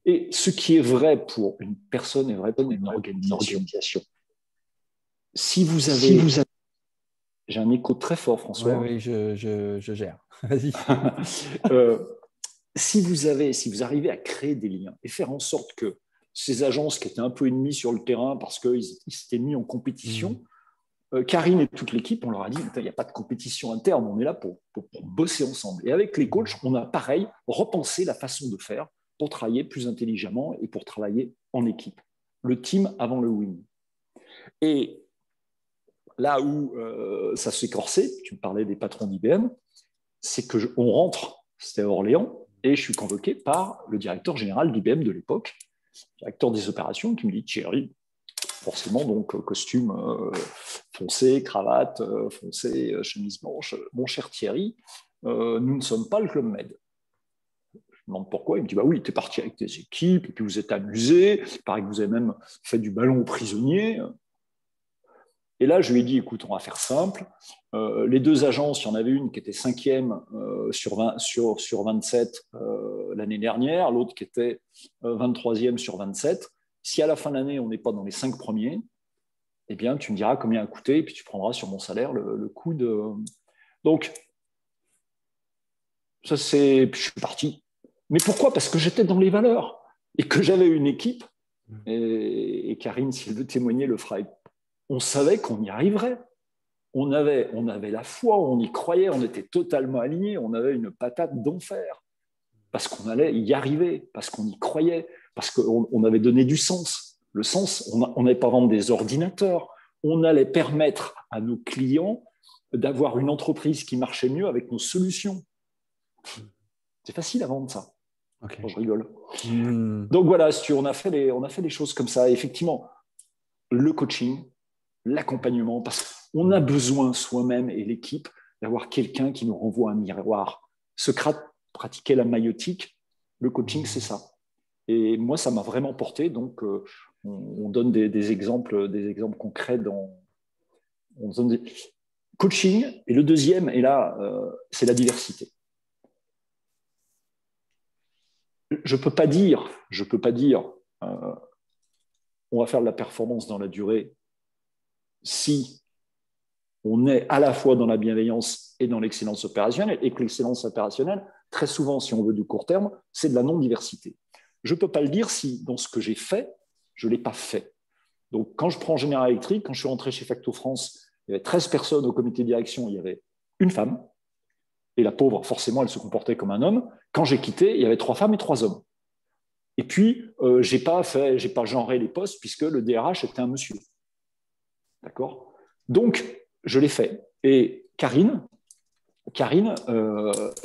Et ce qui est vrai pour une personne est vrai pour une organisation. Si vous avez... J'ai un écho très fort, François. Oui, je gère. Vas-y. Si vous arrivez à créer des liens et faire en sorte que ces agences qui étaient un peu ennemies sur le terrain parce qu'ils s'étaient mis en compétition, Karine et toute l'équipe, on leur a dit, il n'y a pas de compétition interne, on est là pour bosser ensemble. Et avec les coachs, on a pareil, repensé la façon de faire pour travailler plus intelligemment et pour travailler en équipe. Le team avant le win. Et là où ça s'est corsé, tu me parlais des patrons d'IBM, c'est qu'on rentre, c'était à Orléans, et je suis convoqué par le directeur général d'IBM de l'époque, directeur des opérations, qui me dit, Thierry, forcément, donc costume foncé, cravate foncée, chemise blanche. Mon cher Thierry, nous ne sommes pas le Club Med. Je me demande pourquoi. Il me dit, bah oui, tu es parti avec tes équipes, et puis vous êtes amusé. Il paraît que vous avez même fait du ballon aux prisonniers. Et là, je lui ai dit, écoute, on va faire simple. Les 2 agences, il y en avait une qui était 5e sur 27 l'année dernière, l'autre qui était 23e sur 27. Si à la fin de l'année, on n'est pas dans les 5 premiers, eh bien, tu me diras combien a coûté, et puis tu prendras sur mon salaire le coût de Donc, ça c'est, puis je suis parti. Mais pourquoi? Parce que j'étais dans les valeurs et que j'avais une équipe. Et Karine, si elle veut témoigner, le fera. On savait qu'on y arriverait. On avait la foi, on y croyait, on était totalement alignés, on avait une patate d'enfer. Parce qu'on allait y arriver, parce qu'on y croyait, parce qu'on avait donné du sens. Le sens, on n'allait pas vendre des ordinateurs, on allait permettre à nos clients d'avoir une entreprise qui marchait mieux avec nos solutions. C'est facile à vendre ça. Okay. Bon, je rigole. Donc voilà, on a fait les choses comme ça. Effectivement, le coaching, l'accompagnement, parce qu'on a besoin soi-même et l'équipe d'avoir quelqu'un qui nous renvoie un miroir. Socrate pratiquait la maïotique, le coaching, c'est ça. Et moi, ça m'a vraiment porté. Donc, on donne des exemples concrets on donne des coaching. Et le deuxième, et là, c'est la diversité. Je peux pas dire, on va faire de la performance dans la durée si on est à la fois dans la bienveillance et dans l'excellence opérationnelle, et que l'excellence opérationnelle, très souvent, si on veut du court terme, c'est de la non-diversité. Je ne peux pas le dire si, dans ce que j'ai fait, je ne l'ai pas fait. Donc, quand je prends General Electric, quand je suis rentré chez Facto France, il y avait 13 personnes au comité de direction, il y avait une femme, et la pauvre, forcément, elle se comportait comme un homme. Quand j'ai quitté, il y avait 3 femmes et 3 hommes. Et puis, j'ai pas genré les postes, puisque le DRH était un monsieur. D'accord? Donc, je l'ai fait. Et Karine,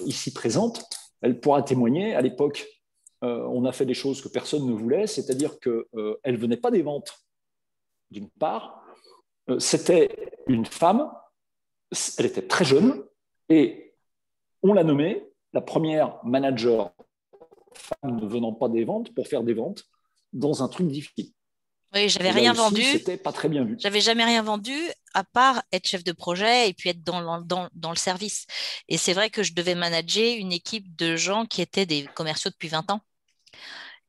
ici présente, elle pourra témoigner. À l'époque, on a fait des choses que personne ne voulait, c'est-à-dire qu'elle ne venait pas des ventes, d'une part. C'était une femme, elle était très jeune, et on l'a nommée la première manager femme ne venant pas des ventes pour faire des ventes dans un truc difficile. Oui, j'avais rien vendu. C'était pas très bien vu. J'avais jamais rien vendu à part être chef de projet et puis être dans le service. Et c'est vrai que je devais manager une équipe de gens qui étaient des commerciaux depuis 20 ans.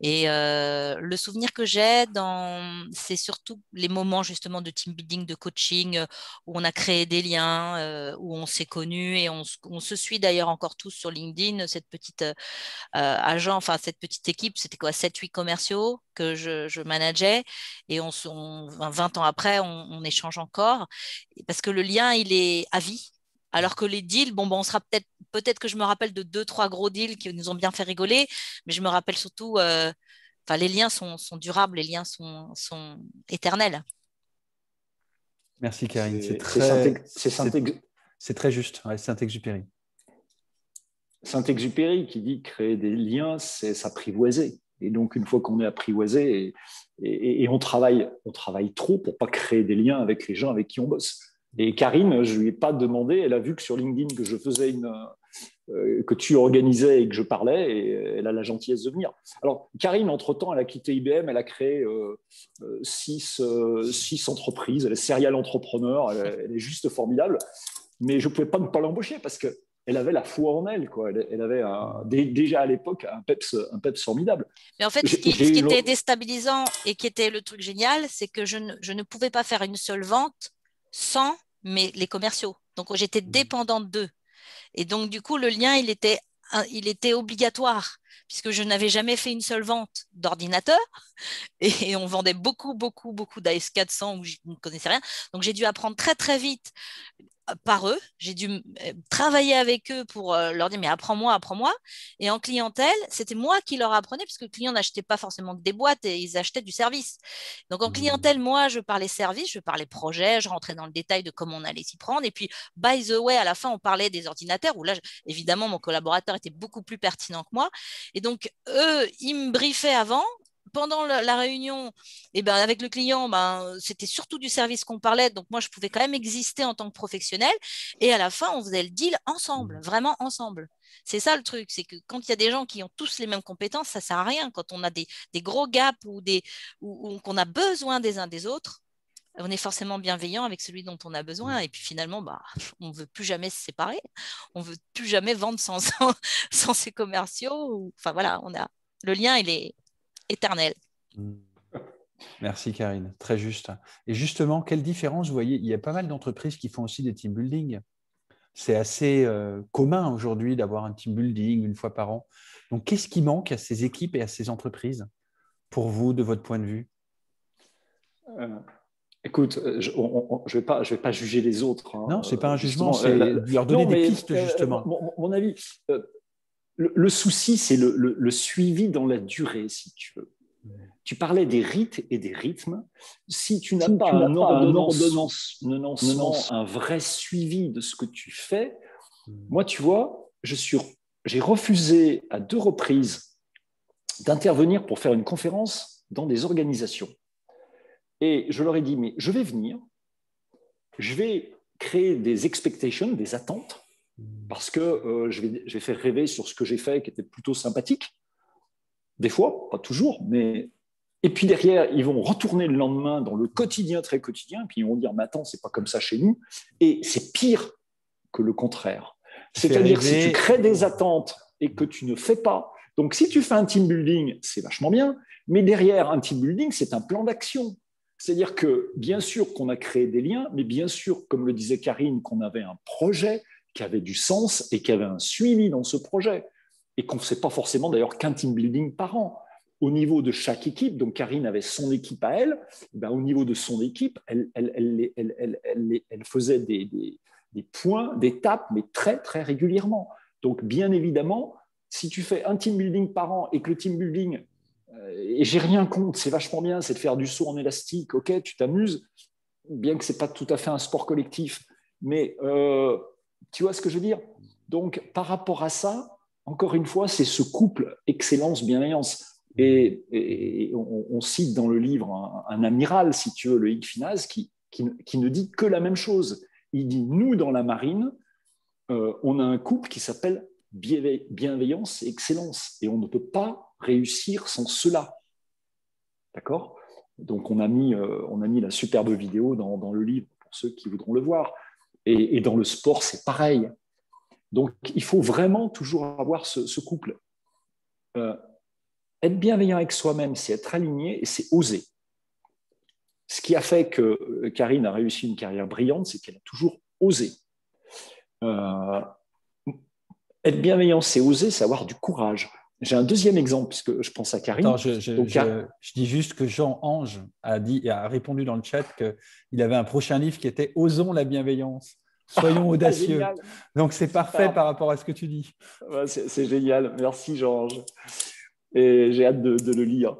Et le souvenir que j'ai, c'est surtout les moments justement de team building, de coaching, où on a créé des liens, où on s'est connus et on se suit d'ailleurs encore tous sur LinkedIn, cette petite cette petite équipe, c'était quoi, 7-8 commerciaux que je manageais et 20 ans après, on échange encore parce que le lien, il est à vie. Alors que les deals, on sera peut-être que je me rappelle de 2-3 gros deals qui nous ont bien fait rigoler, mais je me rappelle surtout, les liens sont durables, les liens sont éternels. Merci Karine, c'est très juste, ouais, Saint-Exupéry. Saint-Exupéry qui dit créer des liens, c'est s'apprivoiser. Et donc, une fois qu'on est apprivoisé, et on travaille trop pour pas créer des liens avec les gens avec qui on bosse. Et Karine, je lui ai pas demandé, elle a vu que sur LinkedIn que je faisais que tu organisais et que je parlais, et elle a la gentillesse de venir. Alors, Karine, entre-temps, elle a quitté IBM, elle a créé 6 entreprises, elle est serial entrepreneur, elle est juste formidable, mais je ne pouvais pas ne pas l'embaucher parce qu'elle avait la foi en elle, quoi. Elle avait déjà à l'époque un peps formidable. Mais en fait, ce qui était déstabilisant et qui était le truc génial, c'est que je ne pouvais pas faire une seule vente sans les commerciaux. Donc, j'étais dépendante d'eux. Et donc, du coup, le lien, il était obligatoire puisque je n'avais jamais fait une seule vente d'ordinateur et on vendait beaucoup, beaucoup, beaucoup d'AS400 où je ne connaissais rien. Donc, j'ai dû apprendre très, très vite par eux. J'ai dû travailler avec eux pour leur dire mais apprends-moi. Et en clientèle, c'était moi qui leur apprenais parce que le client n'achetait pas forcément que des boîtes et ils achetaient du service. Donc en clientèle, moi, je parlais service, je parlais projet, je rentrais dans le détail de comment on allait s'y prendre. Et puis, by the way, à la fin, on parlait des ordinateurs où là, évidemment, mon collaborateur était beaucoup plus pertinent que moi. Et donc, eux, ils me briefaient avant. Pendant la réunion, avec le client, c'était surtout du service qu'on parlait. Donc, moi, je pouvais quand même exister en tant que professionnel. Et à la fin, on faisait le deal ensemble, vraiment ensemble. C'est ça le truc, c'est que quand il y a des gens qui ont tous les mêmes compétences, ça ne sert à rien. Quand on a des gros gaps ou qu'on a besoin des uns des autres, on est forcément bienveillant avec celui dont on a besoin. Et puis finalement, on ne veut plus jamais se séparer. On ne veut plus jamais vendre sans ses commerciaux. Enfin, voilà, le lien, il est éternel. Merci Karine, très juste. Et justement, quelle différence vous voyez? Il y a pas mal d'entreprises qui font aussi des team building. C'est assez commun aujourd'hui d'avoir un team building une fois par an. Donc, qu'est-ce qui manque à ces équipes et à ces entreprises pour vous, de votre point de vue? Écoute, je ne vais pas juger les autres. Hein, non, ce n'est pas un jugement, c'est leur donner des pistes, justement. Mon avis, le souci, c'est le suivi dans la durée, si tu veux. Tu parlais des rites et des rythmes. Si tu n'as pas un ordonnancement, un vrai suivi de ce que tu fais, moi, tu vois, j'ai refusé à 2 reprises d'intervenir pour faire une conférence dans des organisations. Et je leur ai dit, mais je vais venir, je vais créer des expectations, des attentes, parce que je vais faire rêver sur ce que j'ai fait qui était plutôt sympathique. Des fois, pas toujours, mais... Et puis derrière, ils vont retourner le lendemain dans le quotidien, très quotidien, puis ils vont dire, mais attends, c'est pas comme ça chez nous. Et c'est pire que le contraire. C'est-à-dire que si tu crées des attentes et que tu ne fais pas, donc si tu fais un team building, c'est vachement bien, mais derrière un team building, c'est un plan d'action. C'est-à-dire que bien sûr qu'on a créé des liens, mais bien sûr, comme le disait Karine, qu'on avait un projet qui avait du sens et qui avait un suivi dans ce projet. Et qu'on ne fait pas forcément d'ailleurs qu'un team building par an. Au niveau de chaque équipe, donc Karine avait son équipe à elle, ben au niveau de son équipe, elle faisait des points, des étapes, mais très, très régulièrement. Donc, bien évidemment, si tu fais un team building par an et que le team building, et j'ai rien contre, c'est vachement bien, c'est de faire du saut en élastique, ok, tu t'amuses, bien que ce n'est pas tout à fait un sport collectif, mais tu vois ce que je veux dire? Donc, par rapport à ça, encore une fois, c'est ce couple excellence-bienveillance. Et on cite dans le livre un amiral, si tu veux, le Hugues Finaz, qui ne dit que la même chose. Il dit, nous, dans la marine, on a un couple qui s'appelle bienveillance et excellence. Et on ne peut pas réussir sans cela. D'accord? Donc, on a mis la superbe vidéo dans le livre pour ceux qui voudront le voir. Et dans le sport, c'est pareil. Donc, il faut vraiment toujours avoir ce couple. Être bienveillant avec soi-même, c'est être aligné et c'est oser. Ce qui a fait que Karine a réussi une carrière brillante, c'est qu'elle a toujours osé. Être bienveillant, c'est oser, c'est avoir du courage. J'ai un deuxième exemple, puisque je pense à Karine. Attends, je dis juste que Jean Ange a répondu dans le chat qu'il avait un prochain livre qui était « Osons la bienveillance ». Soyons audacieux. Donc, c'est parfait par rapport à ce que tu dis. Ouais, c'est génial. Merci, Jean-Ange. Et j'ai hâte de le lire.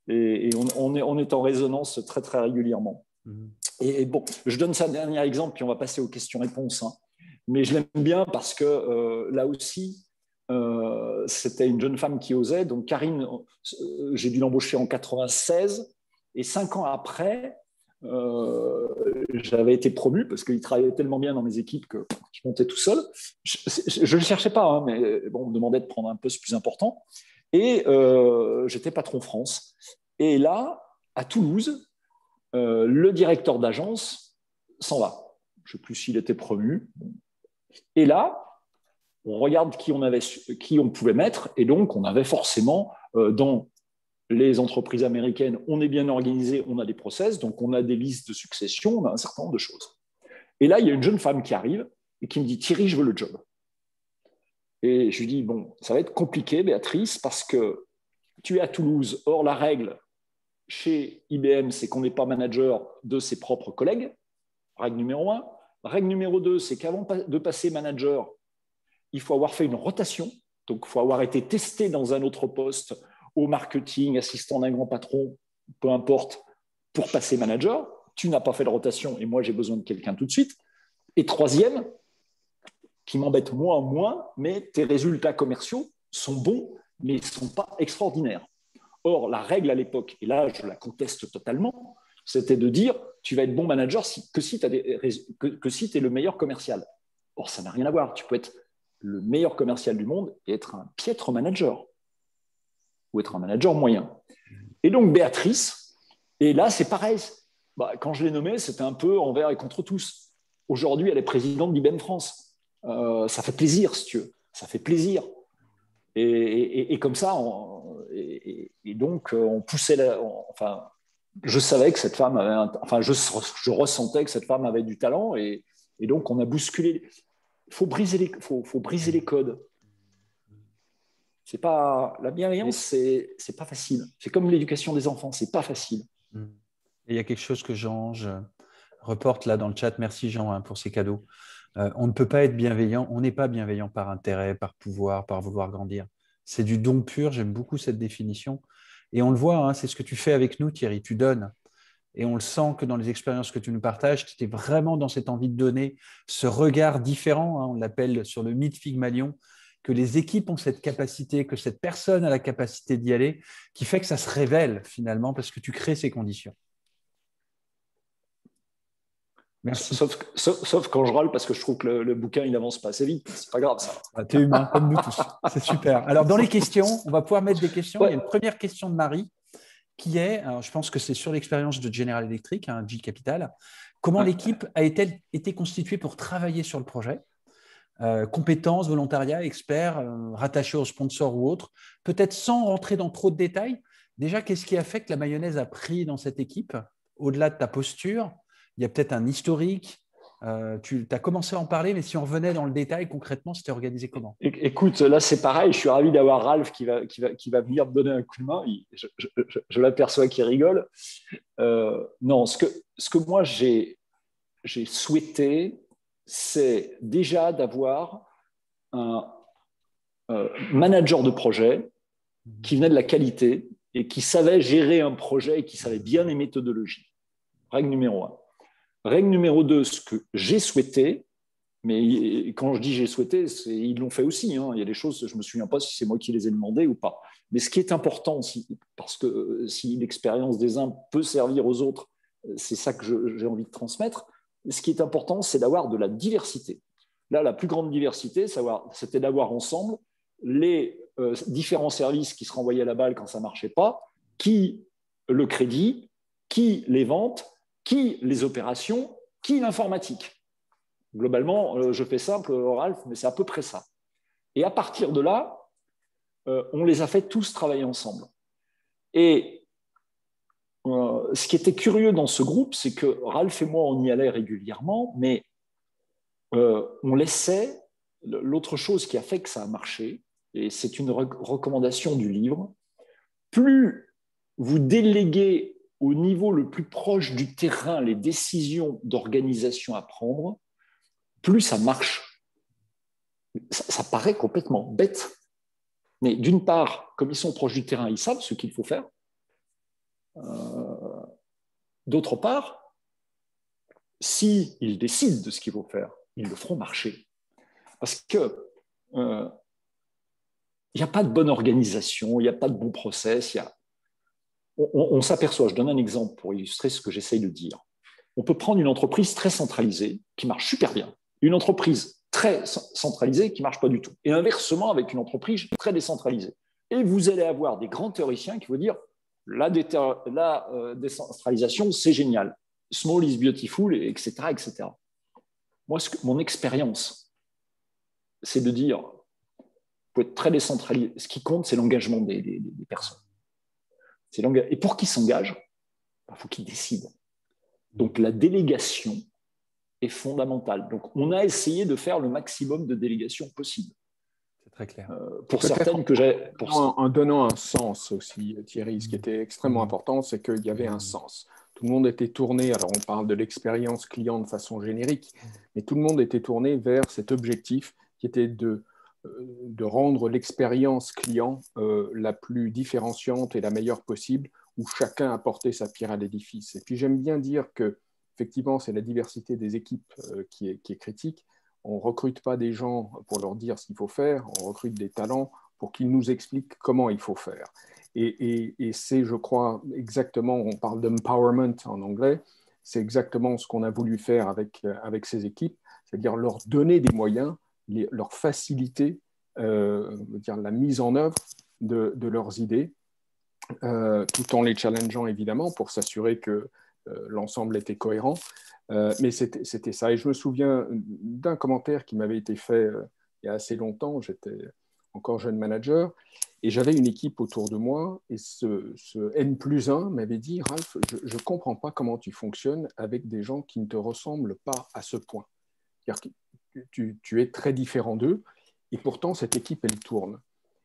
Et on est en résonance très, très régulièrement. Et bon, je donne ça un dernier exemple, puis on va passer aux questions-réponses. Hein. Mais je l'aime bien parce que là aussi, c'était une jeune femme qui osait. Donc, Karine, j'ai dû l'embaucher en 96. Et 5 ans après, j'avais été promu parce qu'il travaillait tellement bien dans mes équipes que je montais tout seul. Je ne le cherchais pas, hein, mais bon, on me demandait de prendre un poste plus important. Et j'étais patron France. Et là, à Toulouse, le directeur d'agence s'en va. Je ne sais plus s'il était promu. Et là, on regarde qui on pouvait mettre. Et donc, on avait forcément, dans les entreprises américaines, on est bien organisé, on a des process, donc on a des listes de succession, on a un certain nombre de choses. Et là, il y a une jeune femme qui arrive et qui me dit « Thierry, je veux le job ». Et je lui dis, bon, ça va être compliqué, Béatrice, parce que tu es à Toulouse. Or, la règle chez IBM, c'est qu'on n'est pas manager de ses propres collègues. Règle numéro 1. Règle numéro 2, c'est qu'avant de passer manager, il faut avoir fait une rotation. Donc, il faut avoir été testé dans un autre poste au marketing, assistant d'un grand patron, peu importe, pour passer manager. Tu n'as pas fait de rotation et moi, j'ai besoin de quelqu'un tout de suite. Et troisième, qui m'embête moins, mais tes résultats commerciaux sont bons, mais ils ne sont pas extraordinaires. Or, la règle à l'époque, et là je la conteste totalement, c'était de dire tu vas être bon manager que si tu es le meilleur commercial. Or, ça n'a rien à voir. Tu peux être le meilleur commercial du monde et être un piètre manager ou être un manager moyen. Et donc, Béatrice, et là, c'est pareil. Quand je l'ai nommée, c'était un peu envers et contre tous. Aujourd'hui, elle est présidente d'IBM France. Ça fait plaisir, si tu veux. Ça fait plaisir. Et comme ça, donc, on poussait je savais que cette femme avait je ressentais que cette femme avait du talent et donc on a bousculé. faut briser les codes. C'est pas, la bienveillance, c'est pas facile. C'est comme l'éducation des enfants, c'est pas facile. Et il y a quelque chose que Jean reporte là dans le chat. Merci Jean pour ces cadeaux. On ne peut pas être bienveillant. On n'est pas bienveillant par intérêt, par pouvoir, par vouloir grandir. C'est du don pur. J'aime beaucoup cette définition. Et on le voit, hein, c'est ce que tu fais avec nous, Thierry. Tu donnes. Et on le sent que dans les expériences que tu nous partages, tu étais vraiment dans cette envie de donner, ce regard différent, hein, on l'appelle sur le mythe Figmalion, que les équipes ont cette capacité, que cette personne a la capacité d'y aller, qui fait que ça se révèle finalement parce que tu crées ces conditions. Merci. Sauf quand je râle parce que je trouve que le bouquin il n'avance pas assez vite. C'est pas grave ça. Tu es humain comme nous tous. C'est super. Alors dans les questions, on va pouvoir mettre des questions. Ouais. Il y a une première question de Marie qui est, alors je pense que c'est sur l'expérience de General Electric, hein, G Capital. Comment l'équipe a-t-elle été constituée pour travailler sur le projet? Compétences, volontariat, experts, rattachés aux sponsors ou autres. Peut-être sans rentrer dans trop de détails. Déjà, qu'est-ce qui a fait que la mayonnaise a pris dans cette équipe? Au-delà de ta posture, il y a peut-être un historique. Tu as commencé à en parler, mais si on revenait dans le détail, concrètement, c'était organisé comment? Écoute, là, c'est pareil. Je suis ravi d'avoir Ralph qui va venir me donner un coup de main. Je l'aperçois qui rigole. Non, ce que moi, j'ai souhaité, c'est déjà d'avoir un manager de projet qui venait de la qualité et qui savait gérer un projet et qui savait bien les méthodologies. Règle numéro 1. Règle numéro 2, ce que j'ai souhaité, mais quand je dis j'ai souhaité, ils l'ont fait aussi. Hein. Il y a des choses, je ne me souviens pas si c'est moi qui les ai demandées ou pas. Mais ce qui est important, parce que si l'expérience des uns peut servir aux autres, c'est ça que j'ai envie de transmettre. Ce qui est important, c'est d'avoir de la diversité. Là, la plus grande diversité, c'était d'avoir ensemble les différents services qui se renvoyaient à la balle quand ça ne marchait pas, qui le crédit, qui les ventes, qui les opérations, qui l'informatique. Globalement, je fais simple, Ralph, mais c'est à peu près ça. Et à partir de là, on les a fait tous travailler ensemble. Et ce qui était curieux dans ce groupe, c'est que Ralph et moi, on y allait régulièrement, mais on laissait l'autre chose qui a fait que ça a marché, et c'est une recommandation du livre, plus vous déléguez au niveau le plus proche du terrain les décisions d'organisation à prendre, plus ça marche. Ça paraît complètement bête. Mais d'une part, comme ils sont proches du terrain, ils savent ce qu'il faut faire. D'autre part, s'ils décident de ce qu'il faut faire, ils le feront marcher. Parce que il n'y a pas de bonne organisation, il n'y a pas de bon process. On s'aperçoit, je donne un exemple pour illustrer ce que j'essaye de dire. On peut prendre une entreprise très centralisée qui marche super bien, une entreprise très centralisée qui ne marche pas du tout, et inversement avec une entreprise très décentralisée. Et vous allez avoir des grands théoriciens qui vont dire la décentralisation, c'est génial. Small is beautiful, etc. etc. Moi, mon expérience, c'est de dire vous pouvez être très décentralisé. Ce qui compte, c'est l'engagement des personnes. Et pour qu'ils s'engagent, il faut qu'ils décident. Donc, la délégation est fondamentale. Donc, on a essayé de faire le maximum de délégation possible. C'est très clair. Pour certaines que j'ai... En donnant un sens aussi, Thierry, ce qui était extrêmement important, c'est qu'il y avait un sens. Tout le monde était tourné, alors on parle de l'expérience client de façon générique, mais tout le monde était tourné vers cet objectif qui était de rendre l'expérience client la plus différenciante et la meilleure possible, où chacun apportait sa pierre à l'édifice. Et puis j'aime bien dire que, effectivement, c'est la diversité des équipes qui est critique. On ne recrute pas des gens pour leur dire ce qu'il faut faire, on recrute des talents pour qu'ils nous expliquent comment il faut faire. Et c'est, je crois, exactement, on parle d'empowerment en anglais, c'est exactement ce qu'on a voulu faire avec ces équipes, c'est-à-dire leur donner des moyens, leur faciliter la mise en œuvre de leurs idées, tout en les challengeant évidemment pour s'assurer que l'ensemble était cohérent. Mais c'était ça. Et je me souviens d'un commentaire qui m'avait été fait il y a assez longtemps. J'étais encore jeune manager et j'avais une équipe autour de moi. Et ce N+1 m'avait dit « Ralph, je ne comprends pas comment tu fonctionnes avec des gens qui ne te ressemblent pas à ce point. » C'est-à-dire que tu es très différent d'eux, et pourtant cette équipe, elle tourne.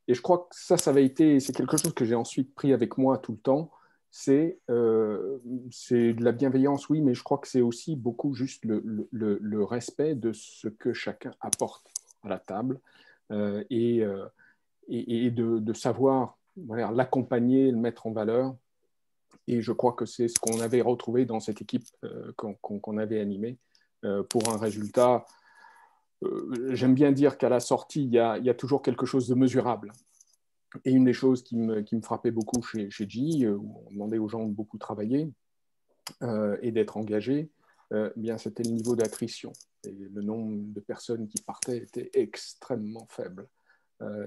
Et je crois que c'est quelque chose que j'ai ensuite pris avec moi tout le temps. C'est de la bienveillance, oui, mais je crois que c'est aussi beaucoup juste le respect de ce que chacun apporte à la table et de savoir l'accompagner, le mettre en valeur. Et je crois que c'est ce qu'on avait retrouvé dans cette équipe qu'on avait animée pour un résultat. J'aime bien dire qu'à la sortie, il y a toujours quelque chose de mesurable. Et une des choses qui me frappait beaucoup chez GE, où on demandait aux gens de beaucoup travailler et d'être engagés, bien, c'était le niveau d'attrition. Et le nombre de personnes qui partaient était extrêmement faible.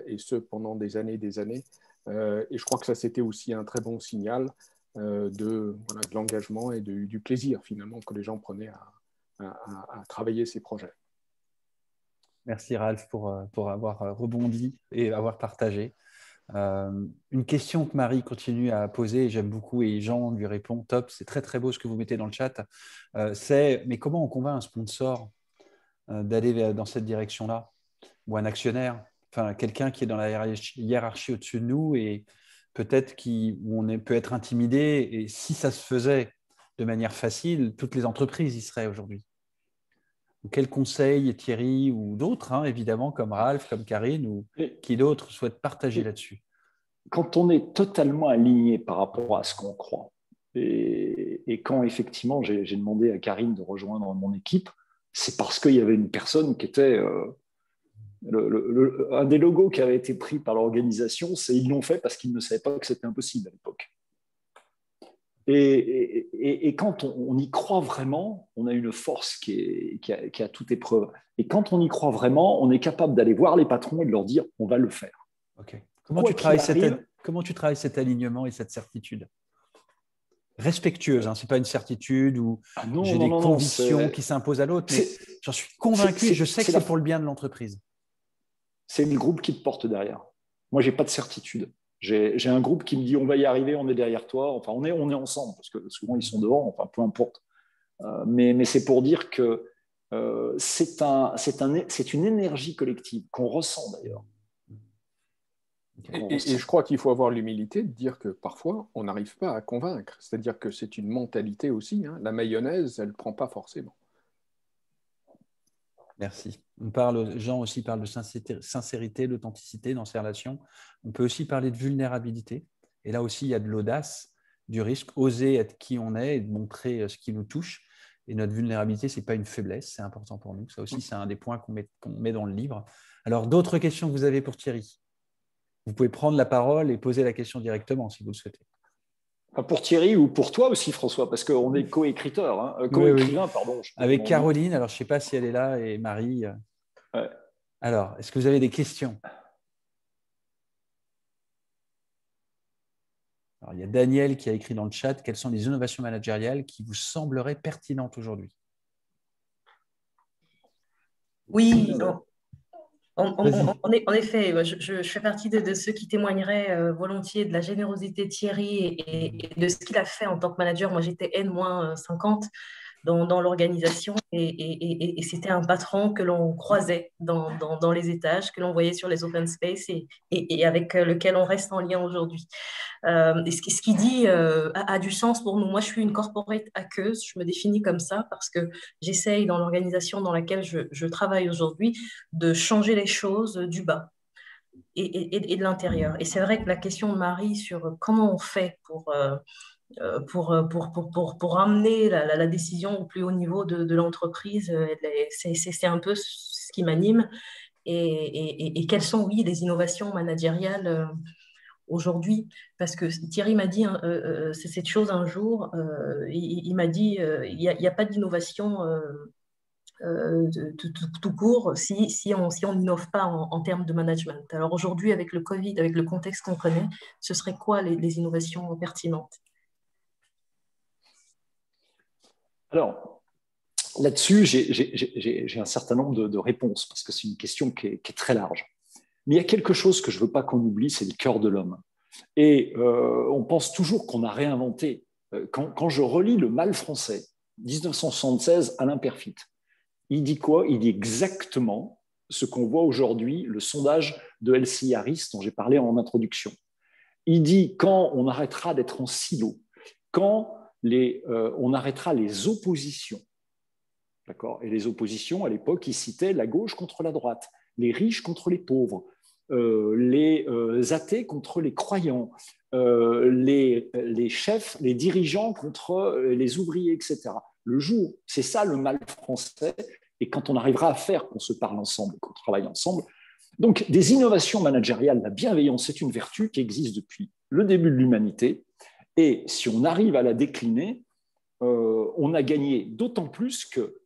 Et ce, pendant des années et des années. Et je crois que ça, c'était aussi un très bon signal de l'engagement et du plaisir, finalement, que les gens prenaient à travailler ces projets. Merci Ralph pour avoir rebondi et avoir partagé. Une question que Marie continue à poser, et j'aime beaucoup, et Jean lui répond, top, c'est très très beau ce que vous mettez dans le chat, c'est mais comment on convainc un sponsor d'aller dans cette direction-là, ou un actionnaire, enfin quelqu'un qui est dans la hiérarchie au-dessus de nous et peut-être où on peut être intimidé, et si ça se faisait de manière facile, toutes les entreprises y seraient aujourd'hui. Quel conseil, Thierry, ou d'autres, évidemment, comme Ralph, comme Karine, ou qui d'autres souhaitent partager là-dessus? Quand on est totalement aligné par rapport à ce qu'on croit, et quand effectivement j'ai demandé à Karine de rejoindre mon équipe, c'est parce qu'il y avait une personne qui était... un des logos qui avait été pris par l'organisation, c'est ils l'ont fait parce qu'ils ne savaient pas que c'était impossible à l'époque. Et quand on y croit vraiment, on a une force qui a toute épreuve. Et quand on y croit vraiment, on est capable d'aller voir les patrons et de leur dire on va le faire. Okay. Comment tu travailles cet alignement et cette certitude respectueuse, ce n'est pas une certitude où j'ai des convictions qui s'imposent à l'autre, mais j'en suis convaincu et je sais que c'est pour le bien de l'entreprise. C'est le groupe qui te porte derrière. Moi, je n'ai pas de certitude. J'ai un groupe qui me dit on va y arriver, on est derrière toi, enfin on est ensemble, parce que souvent ils sont devant, enfin peu importe. Mais c'est pour dire que c'est une énergie collective qu'on ressent d'ailleurs. Et je crois qu'il faut avoir l'humilité de dire que parfois on n'arrive pas à convaincre, c'est-à-dire que c'est une mentalité aussi, la mayonnaise, elle ne prend pas forcément. Merci. Jean aussi parle de sincérité, d'authenticité dans ces relations. On peut aussi parler de vulnérabilité. Et là aussi, il y a de l'audace, du risque, oser être qui on est et de montrer ce qui nous touche. Et notre vulnérabilité, ce n'est pas une faiblesse, c'est important pour nous. Ça aussi, c'est un des points qu'on met dans le livre. Alors, d'autres questions que vous avez pour Thierry? Vous pouvez prendre la parole et poser la question directement si vous le souhaitez. Pour Thierry ou pour toi aussi, François, parce qu'on est co-écrivain, pardon. Avec Caroline, alors je ne sais pas si elle est là, et Marie. Ouais. Alors, est-ce que vous avez des questions? Alors, il y a Daniel qui a écrit dans le chat, quelles sont les innovations managériales qui vous sembleraient pertinentes aujourd'hui? Oui, en effet, je fais partie de ceux qui témoigneraient volontiers de la générosité de Thierry et de ce qu'il a fait en tant que manager. Moi, j'étais N-50 dans l'organisation et c'était un patron que l'on croisait dans les étages, que l'on voyait sur les open space et avec lequel on reste en lien aujourd'hui. Et ce qu'il dit a du sens pour nous. Moi, je suis une corporate hackeuse, je me définis comme ça parce que j'essaye dans l'organisation dans laquelle je travaille aujourd'hui de changer les choses du bas et de l'intérieur. Et c'est vrai que la question de Marie sur comment on fait pour amener la décision au plus haut niveau de l'entreprise, c'est un peu ce qui m'anime. Et quelles sont, oui, les innovations managériales aujourd'hui? Parce que Thierry m'a dit c'est cette chose un jour, il m'a dit il n'y a pas d'innovation tout court si on n'innove pas en termes de management. Alors aujourd'hui, avec le Covid, avec le contexte qu'on connaît, ce serait quoi les innovations pertinentes? Alors, là-dessus, j'ai un certain nombre de réponses, parce que c'est une question qui est très large. Mais il y a quelque chose que je ne veux pas qu'on oublie, c'est le cœur de l'homme. Et on pense toujours qu'on a réinventé. Quand je relis le Mal français, 1976, Alain Perfit, Il dit quoi? Il dit exactement ce qu'on voit aujourd'hui, le sondage de LCI Harris dont j'ai parlé en introduction. Il dit quand on arrêtera d'être en silo, quand on arrêtera les oppositions. D'accord? Et les oppositions, à l'époque, ils citaient la gauche contre la droite, les riches contre les pauvres, les athées contre les croyants, les chefs, les dirigeants contre les ouvriers, etc. Le jour, c'est ça le mal français, et quand on arrivera à faire qu'on se parle ensemble, qu'on travaille ensemble. Donc, des innovations managériales, la bienveillance, c'est une vertu qui existe depuis le début de l'humanité, et si on arrive à la décliner, on a gagné d'autant plus que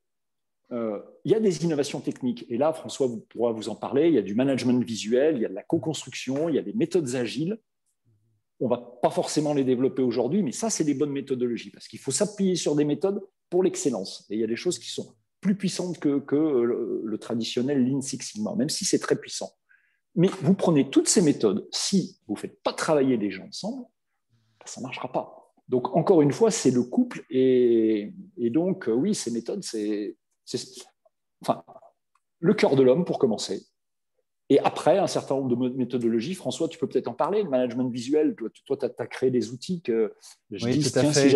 il y a des innovations techniques. Et là, François pourra vous en parler. Il y a du management visuel, il y a de la co-construction, il y a des méthodes agiles. On ne va pas forcément les développer aujourd'hui, mais ça, c'est des bonnes méthodologies parce qu'il faut s'appuyer sur des méthodes pour l'excellence. Et il y a des choses qui sont plus puissantes que le traditionnel Lean Six Sigma, même si c'est très puissant. Mais vous prenez toutes ces méthodes, si vous ne faites pas travailler les gens ensemble, ça ne marchera pas. Donc, encore une fois, c'est le couple. Et donc, oui, ces méthodes, c'est le cœur de l'homme pour commencer. Et après, un certain nombre de méthodologies. François, tu peux peut-être en parler, le management visuel. Toi, tu as créé des outils que je dis, tiens, si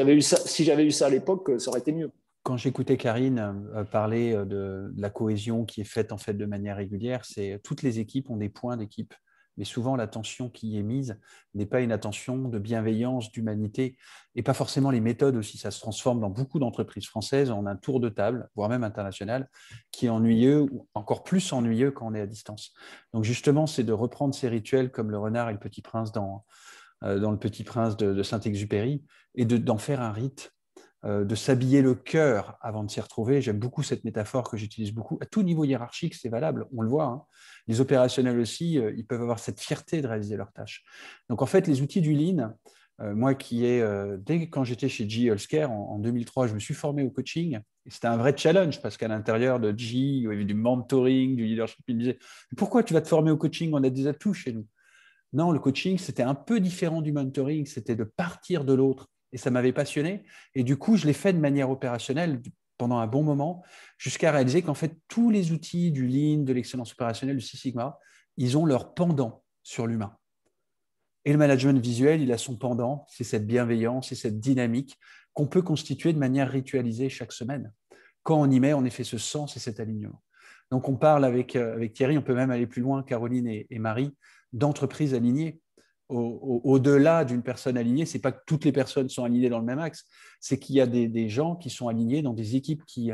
j'avais eu ça à l'époque, ça aurait été mieux. Quand j'écoutais Karine parler de la cohésion qui est faite en fait de manière régulière, c'est toutes les équipes ont des points d'équipe. Mais souvent, l'attention qui y est mise n'est pas une attention de bienveillance, d'humanité, et pas forcément les méthodes aussi. Ça se transforme dans beaucoup d'entreprises françaises en un tour de table, voire même international, qui est ennuyeux, ou encore plus ennuyeux quand on est à distance. Donc justement, c'est de reprendre ces rituels comme le renard et le petit prince dans le Petit Prince de Saint-Exupéry, et d'en faire un rite, de s'habiller le cœur avant de s'y retrouver. J'aime beaucoup cette métaphore que j'utilise beaucoup. À tout niveau hiérarchique, c'est valable, on le voit. Hein. Les opérationnels aussi, ils peuvent avoir cette fierté de réaliser leurs tâches. Donc en fait, les outils du Lean, moi dès quand j'étais chez GE Healthcare en 2003, je me suis formé au coaching. C'était un vrai challenge parce qu'à l'intérieur de GE, il y avait du mentoring, du leadership. Ils me disaient, pourquoi tu vas te former au coaching? On a des atouts chez nous. Non, le coaching, c'était un peu différent du mentoring, c'était de partir de l'autre. Et ça m'avait passionné. Et du coup, je l'ai fait de manière opérationnelle pendant un bon moment, jusqu'à réaliser qu'en fait, tous les outils du Lean, de l'excellence opérationnelle, du Six Sigma, ils ont leur pendant sur l'humain. Et le management visuel, il a son pendant, c'est cette bienveillance, c'est cette dynamique qu'on peut constituer de manière ritualisée chaque semaine. Quand on y met en effet ce sens et cet alignement. Donc, on parle avec Thierry, on peut même aller plus loin, Caroline et Marie, d'entreprises alignées. Au-delà d'une personne alignée, ce n'est pas que toutes les personnes sont alignées dans le même axe, c'est qu'il y a des gens qui sont alignés dans des équipes qui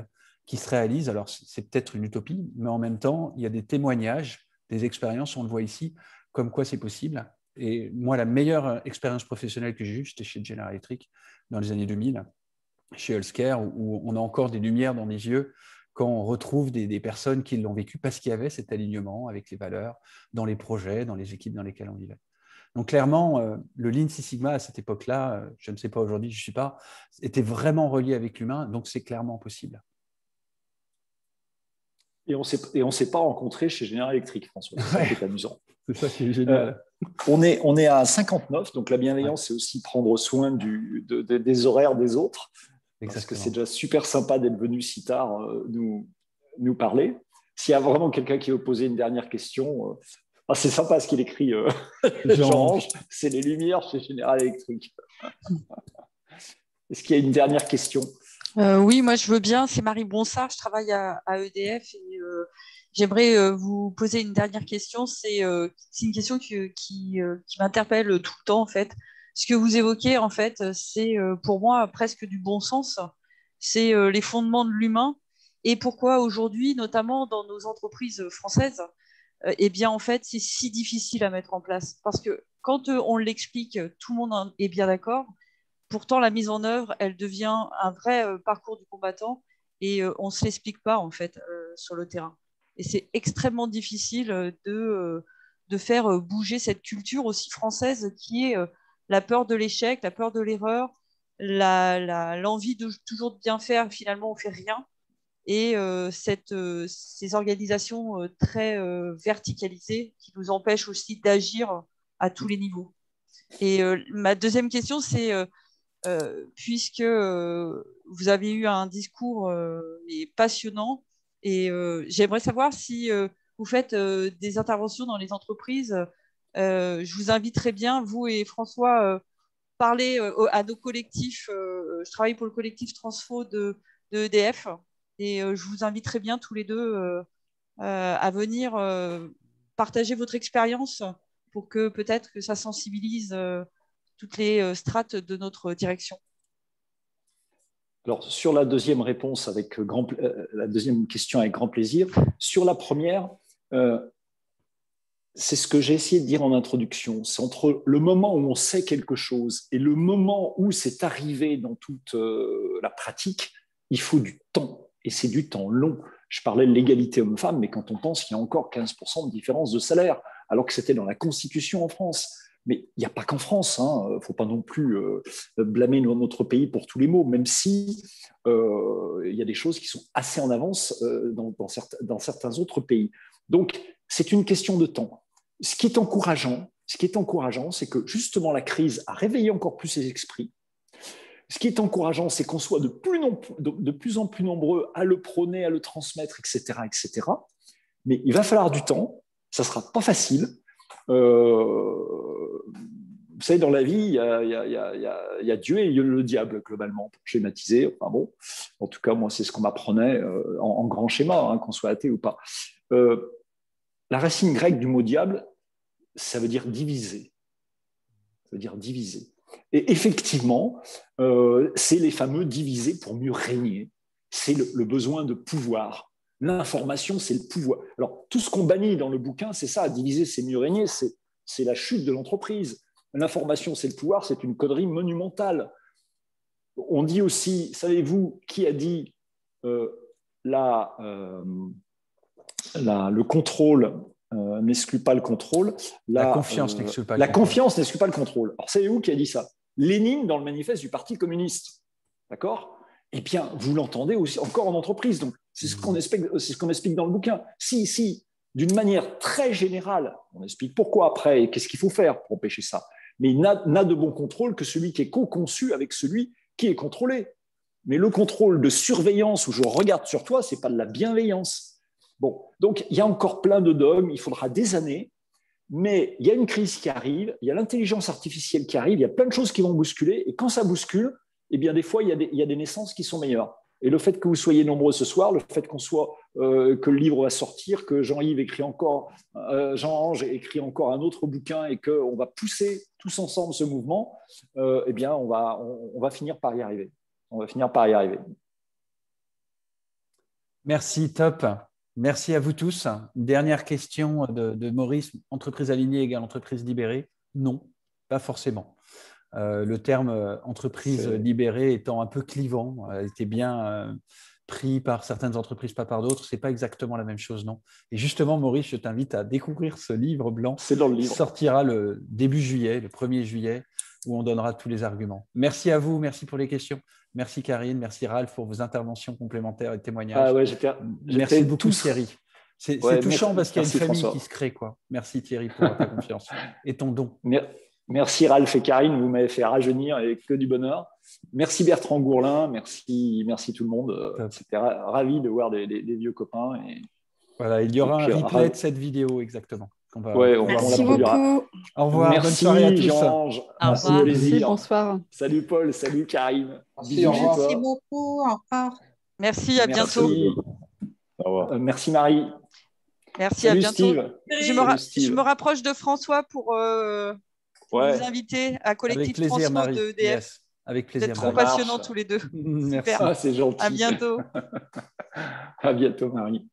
se réalisent. Alors, c'est peut-être une utopie, mais en même temps, il y a des témoignages, des expériences, on le voit ici, comme quoi c'est possible. Et moi, la meilleure expérience professionnelle que j'ai eue, c'était chez General Electric dans les années 2000, chez Healthcare, où on a encore des lumières dans les yeux quand on retrouve des personnes qui l'ont vécu parce qu'il y avait cet alignement avec les valeurs dans les projets, dans les équipes dans lesquelles on vivait. Donc clairement, le Lean Six Sigma à cette époque-là, je ne sais pas aujourd'hui, je ne suis pas, était vraiment relié avec l'humain, donc c'est clairement possible. Et on ne s'est pas rencontrés chez General Electric, François. C'est ça qui est amusant. C'est ça qui est génial. On est à 59, donc la bienveillance, c'est aussi prendre soin des horaires des autres. Exactement. Parce que c'est déjà super sympa d'être venu si tard nous parler. S'il y a vraiment quelqu'un qui veut poser une dernière question, c'est sympa ce qu'il écrit, Jean-Ange, c'est les lumières chez General Electric. Est-ce qu'il y a une dernière question? Oui, moi je veux bien, c'est Marie Bronsard, je travaille à EDF et j'aimerais vous poser une dernière question. C'est une question qui m'interpelle tout le temps en fait. Ce que vous évoquez en fait, c'est pour moi presque du bon sens. C'est les fondements de l'humain et pourquoi aujourd'hui, notamment dans nos entreprises françaises, eh bien en fait c'est si difficile à mettre en place. Parce que quand on l'explique, tout le monde est bien d'accord. Pourtant, la mise en œuvre, elle devient un vrai parcours du combattant et on ne se l'explique pas en fait sur le terrain. Et c'est extrêmement difficile de faire bouger cette culture aussi française qui est la peur de l'échec, la peur de l'erreur, l'envie de toujours bien faire, finalement on ne fait rien. Et ces organisations très verticalisées qui nous empêchent aussi d'agir à tous les niveaux. Et ma deuxième question, c'est puisque vous avez eu un discours passionnant Et j'aimerais savoir si vous faites des interventions dans les entreprises. Je vous inviterai bien, vous et François, parler à nos collectifs. Je travaille pour le collectif Transfo de EDF et je vous inviterai bien tous les deux à venir partager votre expérience pour que peut-être que ça sensibilise toutes les strates de notre direction. Alors, sur la deuxième réponse, la deuxième question avec grand plaisir. Sur la première, c'est ce que j'ai essayé de dire en introduction. C'est entre le moment où on sait quelque chose et le moment où c'est arrivé dans toute la pratique, il faut du temps. Et c'est du temps long. Je parlais de l'égalité homme-femme, mais quand on pense qu'il y a encore 15% de différence de salaire, alors que c'était dans la Constitution en France. Mais il n'y a pas qu'en France. Il ne faut pas non plus blâmer notre pays pour tous les maux, même si il y a des choses qui sont assez en avance dans certains autres pays. Donc, c'est une question de temps. Ce qui est encourageant, c'est que justement la crise a réveillé encore plus les esprits. Ce qui est encourageant, c'est qu'on soit de plus en plus nombreux à le prôner, à le transmettre, etc., etc. Mais il va falloir du temps. Ça ne sera pas facile. Vous savez, dans la vie, il y a Dieu et le diable, globalement, pour schématiser. Enfin bon, en tout cas, moi, c'est ce qu'on m'apprenait en grand schéma, qu'on soit athée ou pas. La racine grecque du mot diable, ça veut dire diviser. Ça veut dire diviser. Et effectivement, c'est les fameux diviser pour mieux régner. C'est le besoin de pouvoir. L'information, c'est le pouvoir. Alors, tout ce qu'on bannit dans le bouquin, c'est ça. Diviser, c'est mieux régner. C'est la chute de l'entreprise. L'information, c'est le pouvoir. C'est une connerie monumentale. On dit aussi, savez-vous qui a dit le contrôle n'exclut pas le contrôle. La confiance n'exclut pas le contrôle. La confiance n'exclut pas le contrôle. Alors, savez-vous qui a dit ça? Lénine, dans le manifeste du Parti communiste. D'accord? Eh bien, vous l'entendez aussi encore en entreprise. Donc, c'est ce qu'on explique dans le bouquin. Si, d'une manière très générale, on explique pourquoi après et qu'est-ce qu'il faut faire pour empêcher ça. Mais il n'a de bon contrôle que celui qui est co-conçu avec celui qui est contrôlé. Mais le contrôle de surveillance où je regarde sur toi, ce n'est pas de la bienveillance. Bon, donc il y a encore plein de dogmes, il faudra des années, mais il y a une crise qui arrive, il y a l'intelligence artificielle qui arrive, il y a plein de choses qui vont bousculer, et quand ça bouscule, eh bien des fois, il y a des naissances qui sont meilleures. Et le fait que vous soyez nombreux ce soir, le fait que le livre va sortir, que Jean-Yves écrit encore, Jean-Ange écrit encore un autre bouquin et qu'on va pousser tous ensemble ce mouvement, eh bien on va finir par y arriver. On va finir par y arriver. Merci, top. Merci à vous tous. Une dernière question de Maurice. Entreprise alignée égale entreprise libérée? Non, pas forcément. Le terme entreprise libérée étant un peu clivant, a été bien pris par certaines entreprises, pas par d'autres. Ce n'est pas exactement la même chose, non. Et justement, Maurice, je t'invite à découvrir ce livre blanc. C'est dans le livre. Il sortira le début juillet, le 1er juillet, où on donnera tous les arguments. Merci à vous, merci pour les questions. Merci Karine, merci Ralph pour vos interventions complémentaires et témoignages. Ah ouais, merci beaucoup Thierry. C'est touchant parce qu'il y a une famille François qui se crée, quoi. Merci Thierry pour ta confiance et ton don. Merci Ralph et Karine, vous m'avez fait rajeunir et que du bonheur. Merci Bertrand Gourlin, merci tout le monde. C'était ravi de voir des vieux copains. Voilà, il y aura un replay de cette vidéo, exactement. Merci beaucoup. Au revoir, merci, bonne soirée à tous. Jean-Ange. Merci, bonsoir. Salut Paul, salut Karine. Merci beaucoup, au revoir. Merci, à bientôt. Au revoir. Merci Marie. Merci, salut, à bientôt. Steve. Je me rapproche de François pour vous inviter à Collectif Transfo de EDF. Yes. Avec plaisir. Vous êtes trop passionnants tous les deux. Merci. C'est gentil. À bientôt. À bientôt Marie.